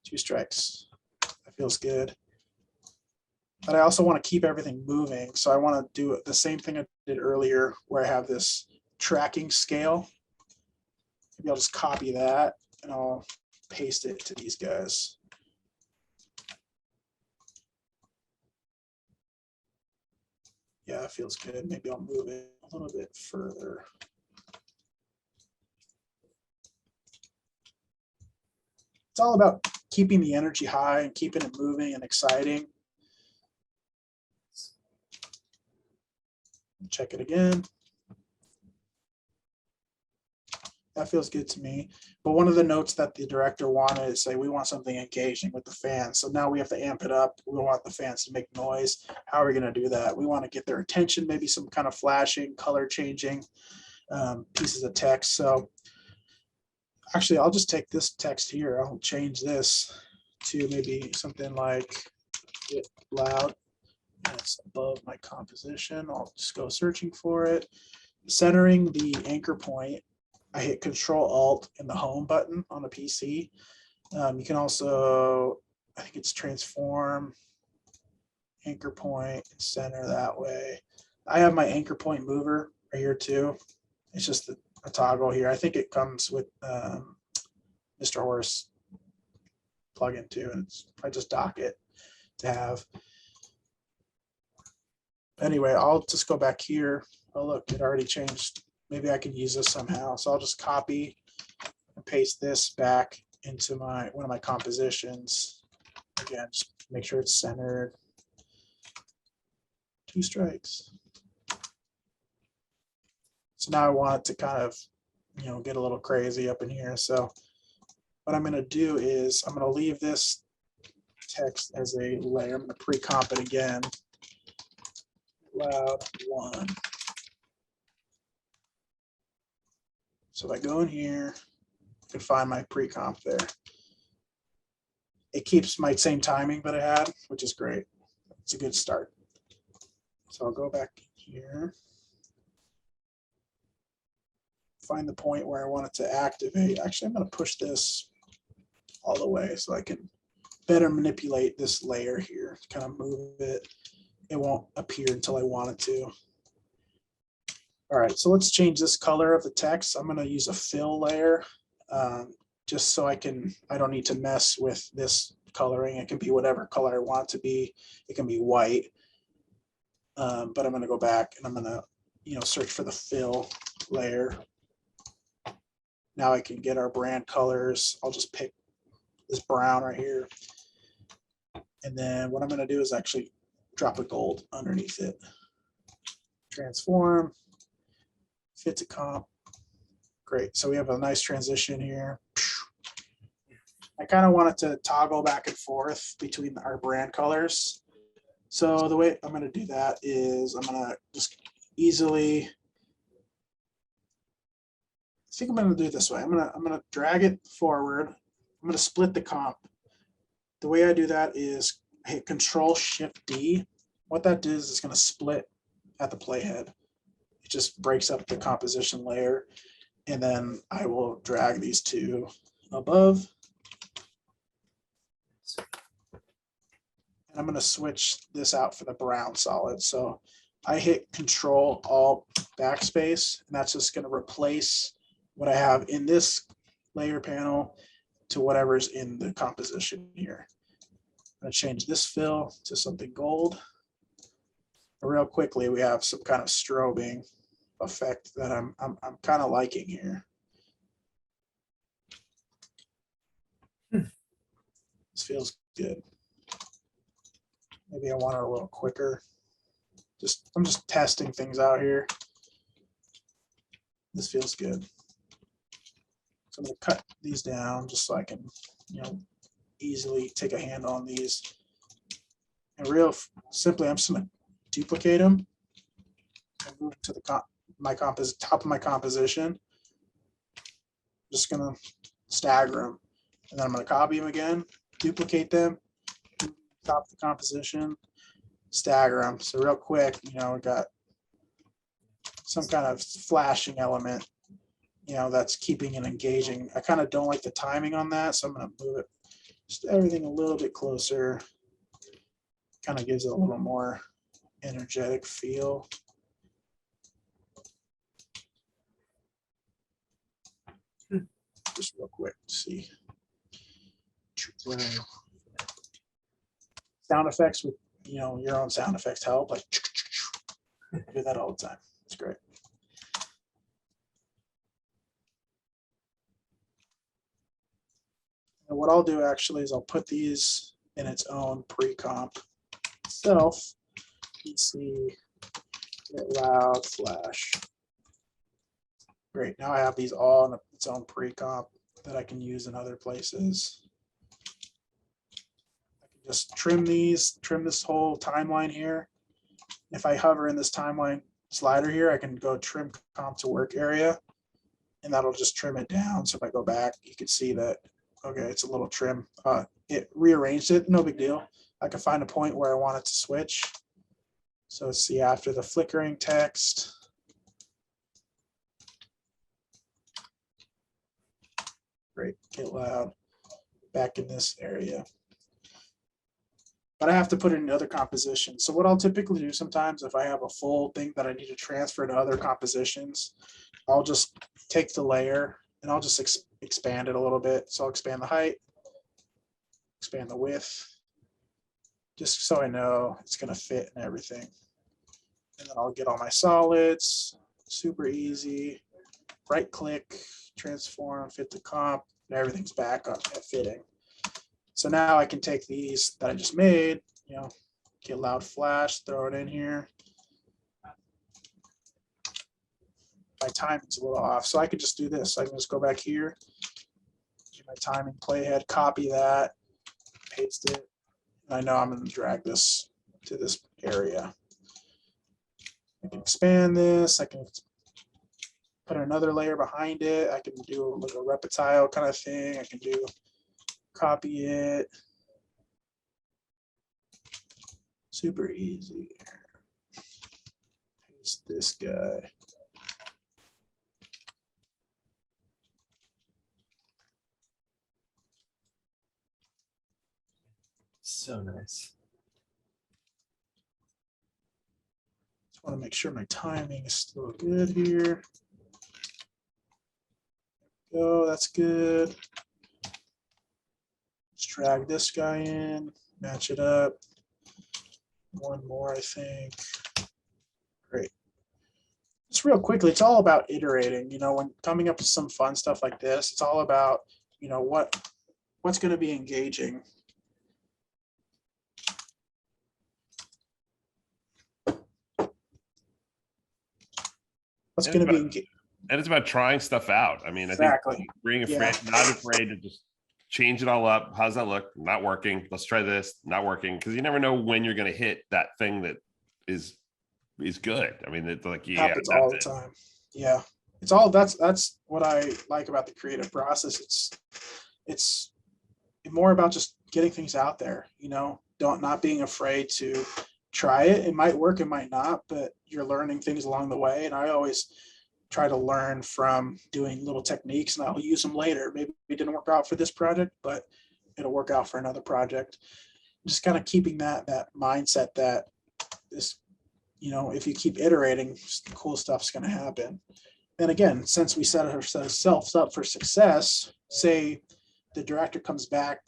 Speaker 4: 2 strikes. That feels good. But I also want to keep everything moving. So I want to do the same thing I did earlier where I have this tracking scale. Maybe I'll just copy that and I'll paste it to these guys. Yeah, it feels good. Maybe I'll move it a little bit further. It's all about keeping the energy high and keeping it moving and exciting. Check it again. That feels good to me. But one of the notes that the director wanted is say, we want something engaging with the fans. So now we have to amp it up. We want the fans to make noise. How are we going to do that? We want to get their attention, maybe some kind of flashing, color changing pieces of text. So actually, I'll just take this text here. I'll change this to maybe something like get loud. And it's above my composition. I'll just go searching for it. Centering the anchor point, I hit Control Alt and the home button on the PC. You can also, I think it's transform, anchor point, center that way. I have my anchor point mover right here too. It's just a toggle here. I think it comes with Mr. Horse plugin too, and I just dock it to have. Anyway, I'll just go back here. Oh, look, it already changed. Maybe I can use this somehow. So I'll just copy and paste this back into one of my compositions. Again, just make sure it's centered. 2 strikes. So now I want it to kind of, get a little crazy up in here. So what I'm going to do is I'm going to leave this text as a layer. I'm going to pre-comp it again. Loud 1. So if I go in here, I can find my pre-comp there. It keeps my same timing that I had, which is great. It's a good start. So I'll go back here. Find the point where I want it to activate. Actually, I'm going to push this all the way so I can better manipulate this layer here, kind of move it. It won't appear until I want it to. All right, so let's change this color of the text. I'm going to use a fill layer just so I don't need to mess with this coloring. It can be whatever color I want it to be. It can be white, but I'm going to go back and I'm going to, search for the fill layer. Now I can get our brand colors. I'll just pick this brown right here. And then what I'm going to do is actually drop a gold underneath it. Transform. Fit to comp. Great. So we have a nice transition here. I kind of want it to toggle back and forth between our brand colors. So the way I'm going to do that is I'm going to just easily, I think I'm going to do it this way. I'm going to drag it forward. I'm going to split the comp. The way I do that is I hit Control Shift D. What that does is going to split at the playhead. It just breaks up the composition layer. And then I will drag these two above. And I'm going to switch this out for the brown solid. So I hit Control Alt Backspace, and that's just going to replace what I have in this layer panel to whatever's in the composition here. I'm going to change this fill to something gold. Real quickly, we have some kind of strobing effect that I'm kind of liking here. This feels good. Maybe I want it a little quicker. I'm just testing things out here. This feels good. So I'm going to cut these down just so I can, easily take a hand on these. And real simply, I'm just going to duplicate them and move to the top of my composition. Just going to stagger them, and then I'm going to copy them again, duplicate them, top of the composition, stagger them. So real quick, we got some kind of flashing element, you know, that's keeping it engaging. I kind of don't like the timing on that, so I'm going to move it just everything a little bit closer. Kind of gives it a little more energetic feel. Just real quick, see. Sound effects with, you know, your own sound effects help. Like, I do that all the time. It's great. And what I'll do actually is I'll put these in its own pre-comp itself. PC, get loud, flash. Great. Now I have these all in its own pre-comp that I can use in other places. I can just trim these, trim this whole timeline here. If I hover in this timeline slider here, I can go trim comp to work area, and that'll just trim it down. So if I go back, you can see that, okay, it's a little trim. It rearranged it, no big deal. I can find a point where I want it to switch. So see after the flickering text. Great, get loud, back in this area. But I have to put it in other compositions. So what I'll typically do sometimes if I have a full thing that I need to transfer to other compositions, I'll just take the layer and I'll just expand it a little bit. So I'll expand the height, expand the width, just so I know it's gonna fit and everything. And then I'll get all my solids, super easy. Right click, transform, fit to comp, and everything's back up at fitting. So now I can take these that I just made, you know, get loud flash, throw it in here. My timing's a little off, so I could just do this. I can just go back here, do my timing playhead, copy that, paste it. And I know I'm going to drag this to this area. I can expand this. I can put another layer behind it. I can do like a reptile kind of thing. I can do copy it. Super easy. Paste this guy.
Speaker 6: So nice.
Speaker 4: Just want to make sure my timing is still good here. Go, that's good. Let's drag this guy in, match it up. One more, I think. Great. Just real quickly, it's all about iterating. You know, when coming up with some fun stuff like this, it's all about, you know, what's going to be engaging. What's going to be engaging.
Speaker 1: And it's about trying stuff out. I mean,
Speaker 4: Exactly.
Speaker 1: I think being afraid, not afraid to just change it all up. How's that look? Not working. Let's try this. Not working. Because you never know when you're going to hit that thing that is good. I mean, it's like, yeah,
Speaker 4: Happens all the time. Yeah, it's all that's what I like about the creative process. It's more about just getting things out there. You know, not being afraid to try it. It might work, it might not, but you're learning things along the way. And I always try to learn from doing little techniques, and I'll use them later. Maybe it didn't work out for this project, but it'll work out for another project. Just kind of keeping that mindset that this, you know, if you keep iterating, cool stuff's going to happen. And again, since we set ourselves up for success, say the director comes back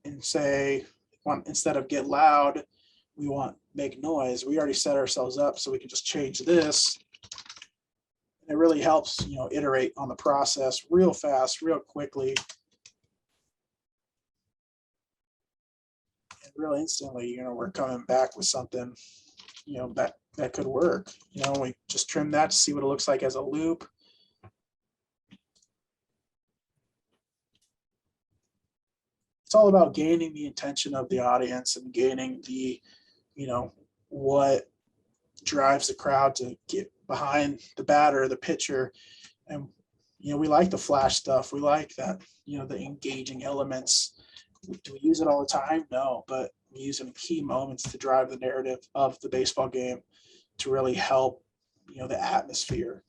Speaker 4: and say, instead of get loud, we want make noise. We already set ourselves up, so we can just change this. It really helps, you know, iterate on the process real fast, real quickly. And real instantly, you know, we're coming back with something, you know, that could work. You know, we just trim that to see what it looks like as a loop. It's all about gaining the attention of the audience and gaining the, you know, what drives the crowd to get behind the batter, the pitcher. And, you know, we like the flash stuff. We like that, you know, the engaging elements. Do we use it all the time? No, but we use it in key moments to drive the narrative of the baseball game to really help, you know, the atmosphere.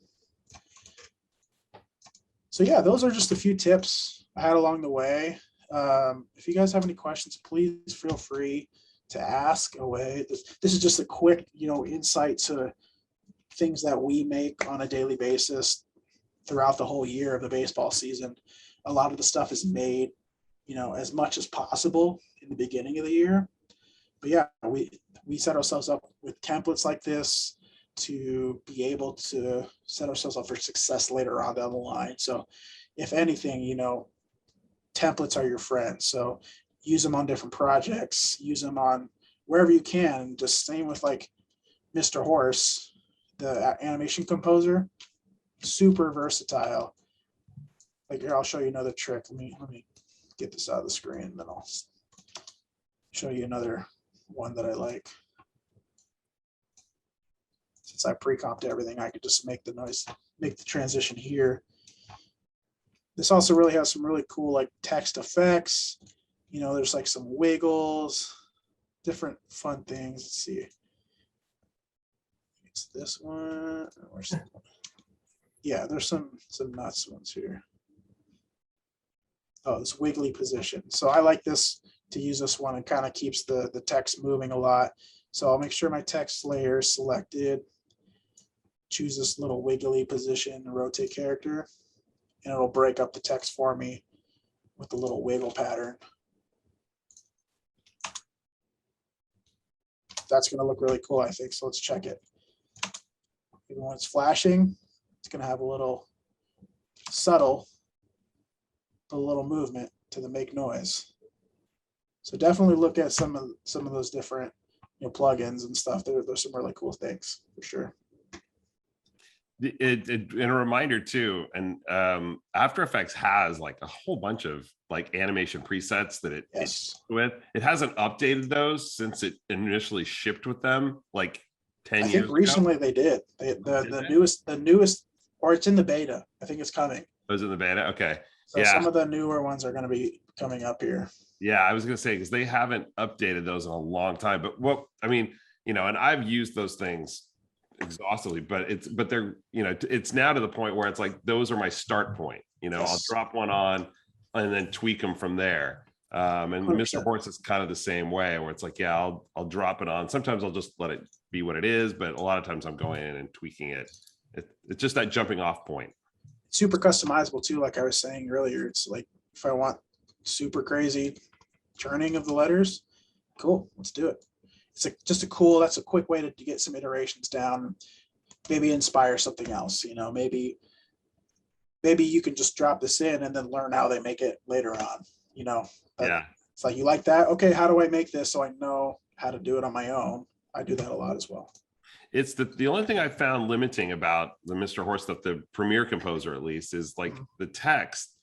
Speaker 4: So yeah, those are just a few tips I had along the way. If you guys have any questions, please feel free to ask away. This is just a quick, insight to things that we make on a daily basis throughout the whole year of the baseball season. A lot of the stuff is made, as much as possible in the beginning of the year. But yeah, we set ourselves up with templates like this to be able to set ourselves up for success later on down the line. So if anything, templates are your friend. So use them on different projects, use them on wherever you can. Just same with like Mr. Horse, the animation composer, super versatile. Like here, I'll show you another trick. Let me get this out of the screen, and then I'll show you another one that I like. Since I pre-comped everything, I could just make the transition here. This also really has some really cool like text effects. There's like some wiggles, different fun things. Let's see. It's this one. Yeah, there's some nuts ones here. Oh, this wiggly position. So I like this to use this one. It kind of keeps the text moving a lot. So I'll make sure my text layer is selected. Choose this little wiggly position, rotate character, and it'll break up the text for me with the little wiggle pattern. That's going to look really cool, I think. So let's check it. Even when it's flashing, it's going to have a little subtle, a little movement to the make noise. So definitely look at some of those different plugins and stuff. There's some really cool things for sure.
Speaker 1: And a reminder too, and After Effects has like a whole bunch of like animation presets that it hasn't updated those since it initially shipped with them like 10 years ago.
Speaker 4: I think recently they did. The newest, or it's in the beta. I think it's coming.
Speaker 1: Oh, it's in the beta. Okay.
Speaker 4: So
Speaker 1: yeah.
Speaker 4: Some of the newer ones are going to be coming up here.
Speaker 1: Yeah, I was going to say, because they haven't updated those in a long time. But and I've used those things exhaustively, but they're, it's now to the point where it's like, those are my start point. I'll drop one on and then tweak them from there. And 100%. Mr. Horse is kind of the same way, where it's like, yeah, I'll drop it on. Sometimes I'll just let it be what it is, but a lot of times I'm going in and tweaking it. It's just that jumping off point.
Speaker 4: Super customizable too, like I was saying earlier. It's like, if I want super crazy turning of the letters, cool, let's do it. It's that's a quick way to get some iterations down, maybe inspire something else. Maybe you can just drop this in and then learn how they make it later on.
Speaker 1: Yeah,
Speaker 4: it's like, you like that? Okay, how do I make this so I know how to do it on my own? I do that a lot as well.
Speaker 1: It's the only thing I found limiting about the Mr. Horse stuff, the Premiere Composer at least, is like the text.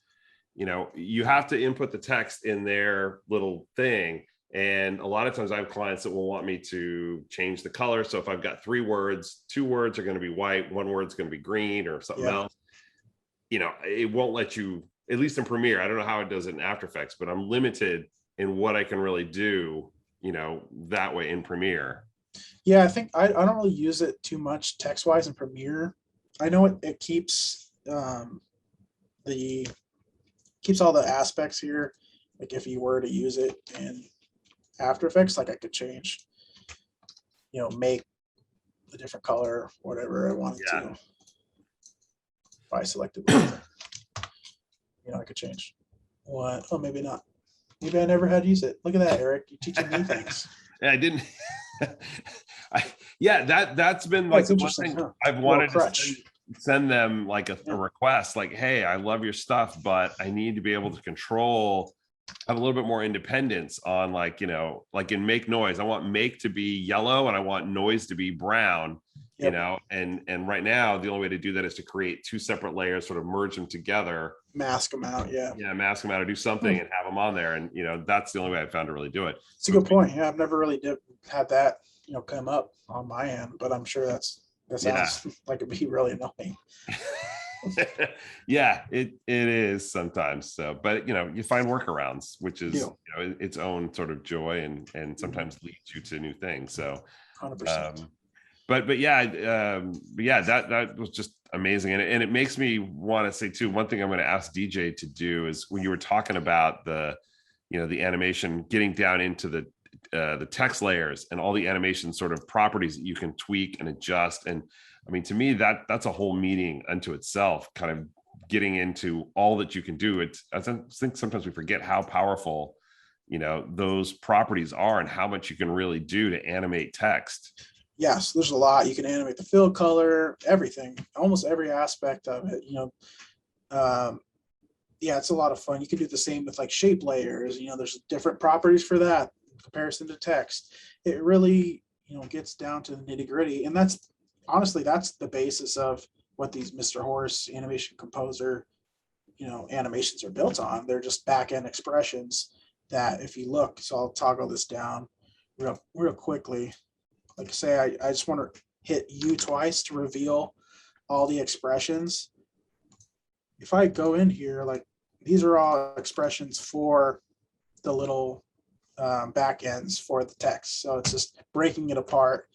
Speaker 1: You have to input the text in their little thing. And a lot of times I have clients that will want me to change the color. So if I've got 3 words, 2 words are going to be white, 1 word's going to be green or something else. It won't let you, at least in Premiere. I don't know how it does it in After Effects, but I'm limited in what I can really do, that way in Premiere.
Speaker 4: Yeah, I think I don't really use it too much text-wise in Premiere. I know it keeps keeps all the aspects here. Like if you were to use it in After Effects, like I could change, make a different color, whatever I wanted to. If I selected one, I could change what. Oh, maybe not. Maybe I never had to use it. Look at that, Eric. You're teaching me things.
Speaker 1: Yeah, I didn't. That's been like the one thing I've wanted to send them, like a request, like, hey, I love your stuff, but I need to be able to have a little bit more independence on like in make noise. I want make to be yellow and I want noise to be brown, and right now the only way to do that is to create 2 separate layers, sort of merge them together,
Speaker 4: mask them out.
Speaker 1: Mask them out, or do something and have them on there. And that's the only way I found to really do it.
Speaker 4: It's a good point. Yeah, I've never really had that come up on my end, but I'm sure that sounds like it'd be really annoying.
Speaker 1: Yeah, it is sometimes. So, but you find workarounds, which is its own sort of joy, and sometimes leads you to new things. So
Speaker 4: 100%.
Speaker 1: But yeah, that was just, amazing. And it makes me want to say too, one thing I'm going to ask DJ to do is when you were talking about the, the animation, getting down into the text layers and all the animation sort of properties that you can tweak and adjust. And I mean, to me, that's a whole meeting unto itself, kind of getting into all that you can do. I think sometimes we forget how powerful, those properties are and how much you can really do to animate text.
Speaker 4: Yes, there's a lot. You can animate the fill color, everything, almost every aspect of it, yeah, it's a lot of fun. You can do the same with like shape layers, there's different properties for that in comparison to text. It really, gets down to the nitty gritty. And that's honestly, that's the basis of what these Mr. Horse animation composer, animations are built on. They're just back end expressions that if you look, so I'll toggle this down real quickly. Like say, I just want to hit U twice to reveal all the expressions. If I go in here, like these are all expressions for the little back ends for the text. So it's just breaking it apart.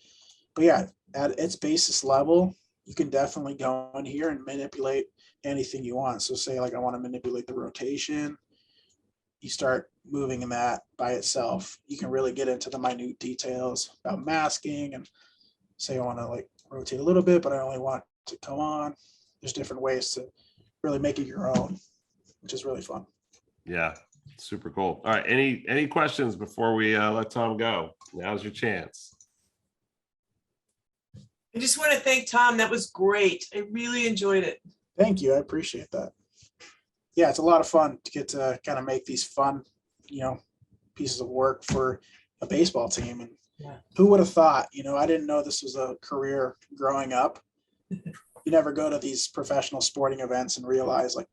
Speaker 4: But yeah, at its basis level, you can definitely go in here and manipulate anything you want. So say like I want to manipulate the rotation. You start moving in that by itself. You can really get into the minute details about masking and say I want to like rotate a little bit, but I only want to come on. There's different ways to really make it your own, which is really fun.
Speaker 1: Yeah, super cool. All right, any questions before we let Tom go? Now's your chance.
Speaker 6: I just want to thank Tom. That was great. I really enjoyed it.
Speaker 4: Thank you. I appreciate that. Yeah, it's a lot of fun to get to kind of make these fun, pieces of work for a baseball team. And
Speaker 6: Yeah.
Speaker 4: who would have thought, I didn't know this was a career growing up. You never go to these professional sporting events and realize like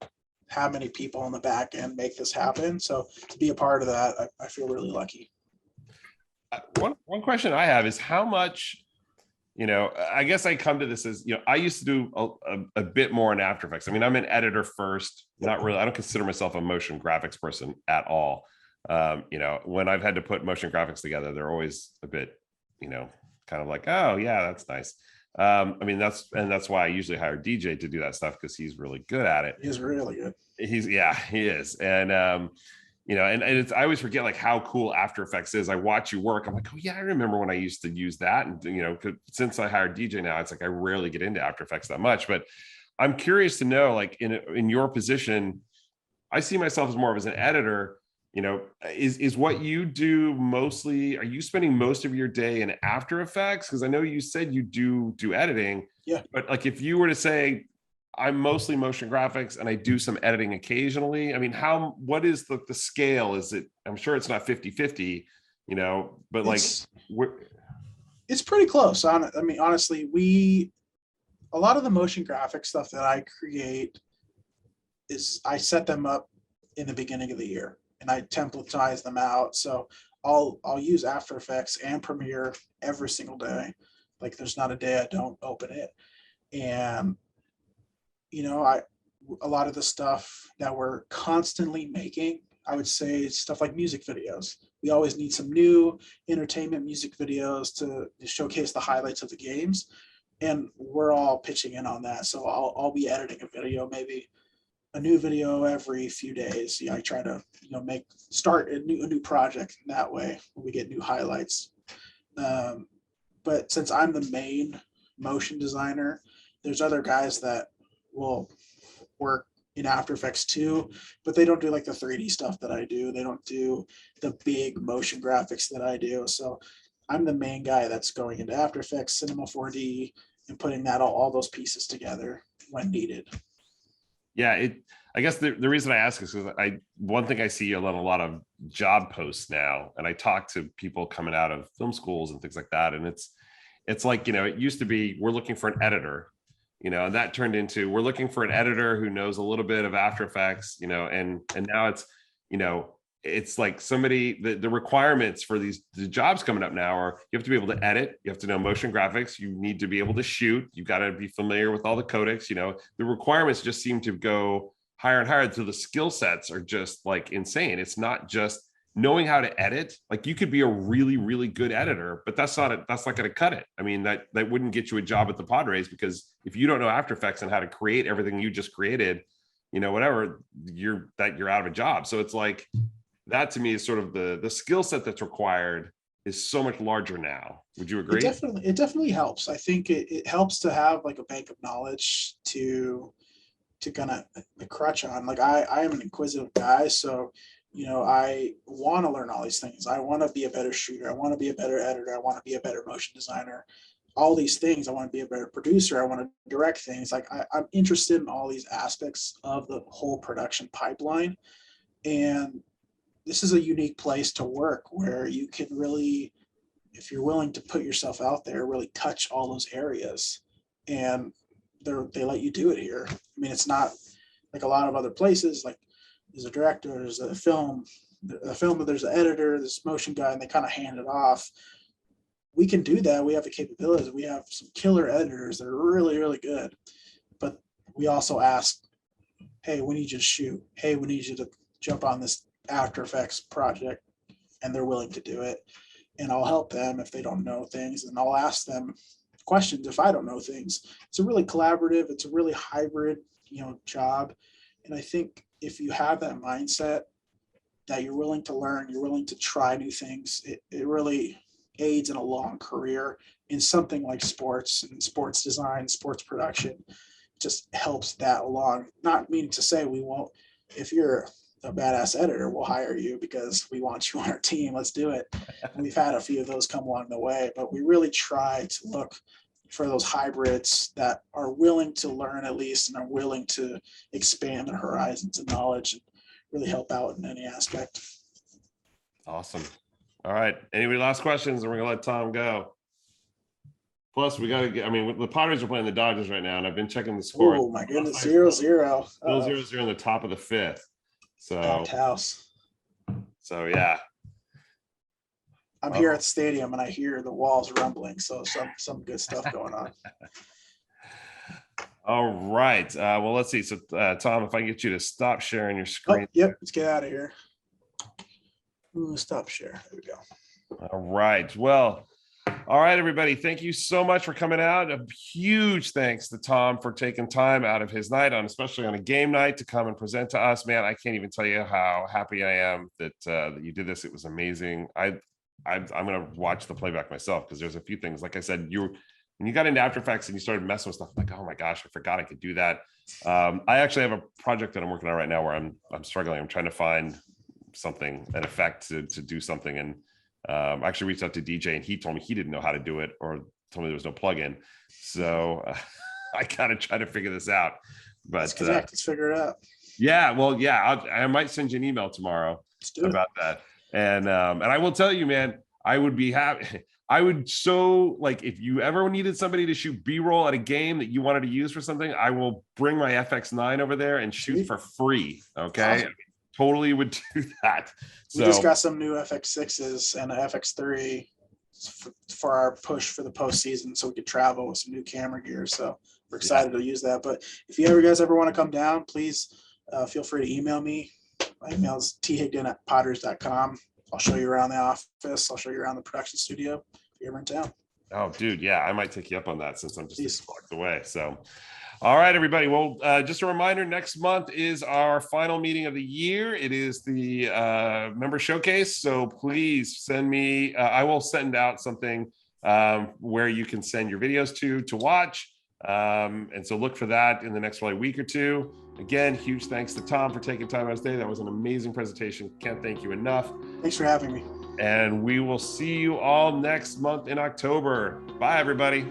Speaker 4: how many people on the back end make this happen. So to be a part of that, I feel really lucky.
Speaker 1: One question I have is how much, I guess I come to this as, I used to do a bit more in After Effects. I mean, I'm an editor first, not really. I don't consider myself a motion graphics person at all. When I've had to put motion graphics together, they're always a bit, kind of like, oh yeah, that's nice. I mean, that's why I usually hire DJ to do that stuff because he's really good at it.
Speaker 4: He's really good.
Speaker 1: He is. And, and it's, I always forget like how cool After Effects is. I watch you work. I'm like, oh yeah, I remember when I used to use that. And, since I hired DJ now, it's like, I rarely get into After Effects that much, but I'm curious to know, like in your position, I see myself as more of as an editor, is what you do mostly, are you spending most of your day in After Effects? Because I know you said you do editing.
Speaker 4: Yeah.
Speaker 1: But like if you were to say, I'm mostly motion graphics and I do some editing occasionally, I mean, what is the scale? Is it, I'm sure it's not 50-50, but like
Speaker 4: it's pretty close. I mean, honestly, a lot of the motion graphic stuff that I create is I set them up in the beginning of the year and I templatize them out. So I'll use After Effects and Premiere every single day. Like there's not a day I don't open it. And a lot of the stuff that we're constantly making, I would say stuff like music videos. We always need some new entertainment music videos to showcase the highlights of the games. And we're all pitching in on that. So I'll be editing a video, maybe a new video every few days. I try to, start a new project that way when we get new highlights. But since I'm the main motion designer, there's other guys that will work in After Effects too, but they don't do like the 3D stuff that I do. They don't do the big motion graphics that I do. So I'm the main guy that's going into After Effects, Cinema 4D, and putting that all those pieces together when needed.
Speaker 1: Yeah, I guess the reason I ask is because one thing I see on a lot of job posts now, and I talk to people coming out of film schools and things like that, and it's like, it used to be we're looking for an editor, and that turned into we're looking for an editor who knows a little bit of After Effects, and now it's, it's like somebody, the requirements for the jobs coming up now are you have to be able to edit, you have to know motion graphics, you need to be able to shoot, you've got to be familiar with all the codecs, the requirements just seem to go higher and higher until the skill sets are just like insane. It's not just knowing how to edit, like you could be a really, really good editor, but that's not going to cut it. I mean, that wouldn't get you a job at the Padres, because if you don't know After Effects and how to create everything you just created, you know, whatever, you're out of a job. So it's like, that to me is sort of the skill set that's required is so much larger now. Would you agree?
Speaker 4: It definitely helps. I think it helps to have like a bank of knowledge to kind of crutch on. Like I am an inquisitive guy, so you know, I want to learn all these things. I want to be a better shooter. I want to be a better editor. I want to be a better motion designer. All these things. I want to be a better producer. I want to direct things. Like I'm interested in all these aspects of the whole production pipeline. And this is a unique place to work where you can really, if you're willing to put yourself out there, really touch all those areas. And they let you do it here. I mean, it's not like a lot of other places, like there's a director, there's a film, there's an editor, there's a motion guy, and they kind of hand it off. We can do that. We have the capabilities. We have some killer editors that are really, really good. But we also ask, hey, we need you to shoot. Hey, we need you to jump on this After Effects project. And they're willing to do it. And I'll help them if they don't know things. And I'll ask them questions if I don't know things. It's a really collaborative, it's a really hybrid, job. And I think if you have that mindset that you're willing to learn, you're willing to try new things, it really aids in a long career in something like sports and sports design, sports production. It just helps that along. Not meaning to say we won't, if you're a badass editor, we'll hire you because we want you on our team. Let's do it. And we've had a few of those come along the way, but we really try to look for those hybrids that are willing to learn at least and are willing to expand their horizons of knowledge and really help out in any aspect.
Speaker 1: Awesome. All right. Anybody last questions? And we're going to let Tom go. Plus, we got to get, I mean, the Padres are playing the Dodgers right now, and I've been checking the score.
Speaker 4: Oh, my goodness. 0-0.
Speaker 1: Still 0-0 in the top of the fifth. So,
Speaker 4: Packed house.
Speaker 1: So yeah.
Speaker 4: I'm here at the stadium and I hear the walls rumbling. So some good stuff going on.
Speaker 1: All right. Well, let's see. So, Tom, if I can get you to stop sharing your screen.
Speaker 4: Oh, yep. Let's get out of here. Ooh, stop share. There we go.
Speaker 1: All right. Well, all right, everybody. Thank you so much for coming out. A huge thanks to Tom for taking time out of his night especially on a game night to come and present to us. Man, I can't even tell you how happy I am that you did this. It was amazing. I'm going to watch the playback myself because there's a few things. Like I said, when you got into After Effects and you started messing with stuff, I'm like, oh my gosh, I forgot I could do that. I actually have a project that I'm working on right now where I'm struggling. I'm trying to find something, an effect to do something. And I actually reached out to DJ and he told me he didn't know how to do it or told me there was no plugin. So I kind of try to figure this out. But
Speaker 4: let's figure it out.
Speaker 1: Yeah, well, yeah, I might send you an email tomorrow about that. And I will tell you, man, I would be happy. I would if you ever needed somebody to shoot B-roll at a game that you wanted to use for something, I will bring my FX9 over there and shoot for free. Okay. Awesome. Totally would do that.
Speaker 4: We just got some new FX6s and an FX3 for our push for the postseason, so we could travel with some new camera gear. So we're excited to use that. But if you guys ever want to come down, please feel free to email me. My email is thigdon@potters.com. I'll show you around the office. I'll show you around the production studio if you're ever in town.
Speaker 1: Oh, dude, yeah, I might take you up on that since I'm just a block away. So. All right, everybody. Well, just a reminder, next month is our final meeting of the year. It is the member showcase. So please send me, I will send out something where you can send your videos to watch. And so look for that in the next week or two. Again, huge thanks to Tom for taking time out of his day. That was an amazing presentation. Can't thank you enough.
Speaker 4: Thanks for having me.
Speaker 1: And we will see you all next month in October. Bye, everybody.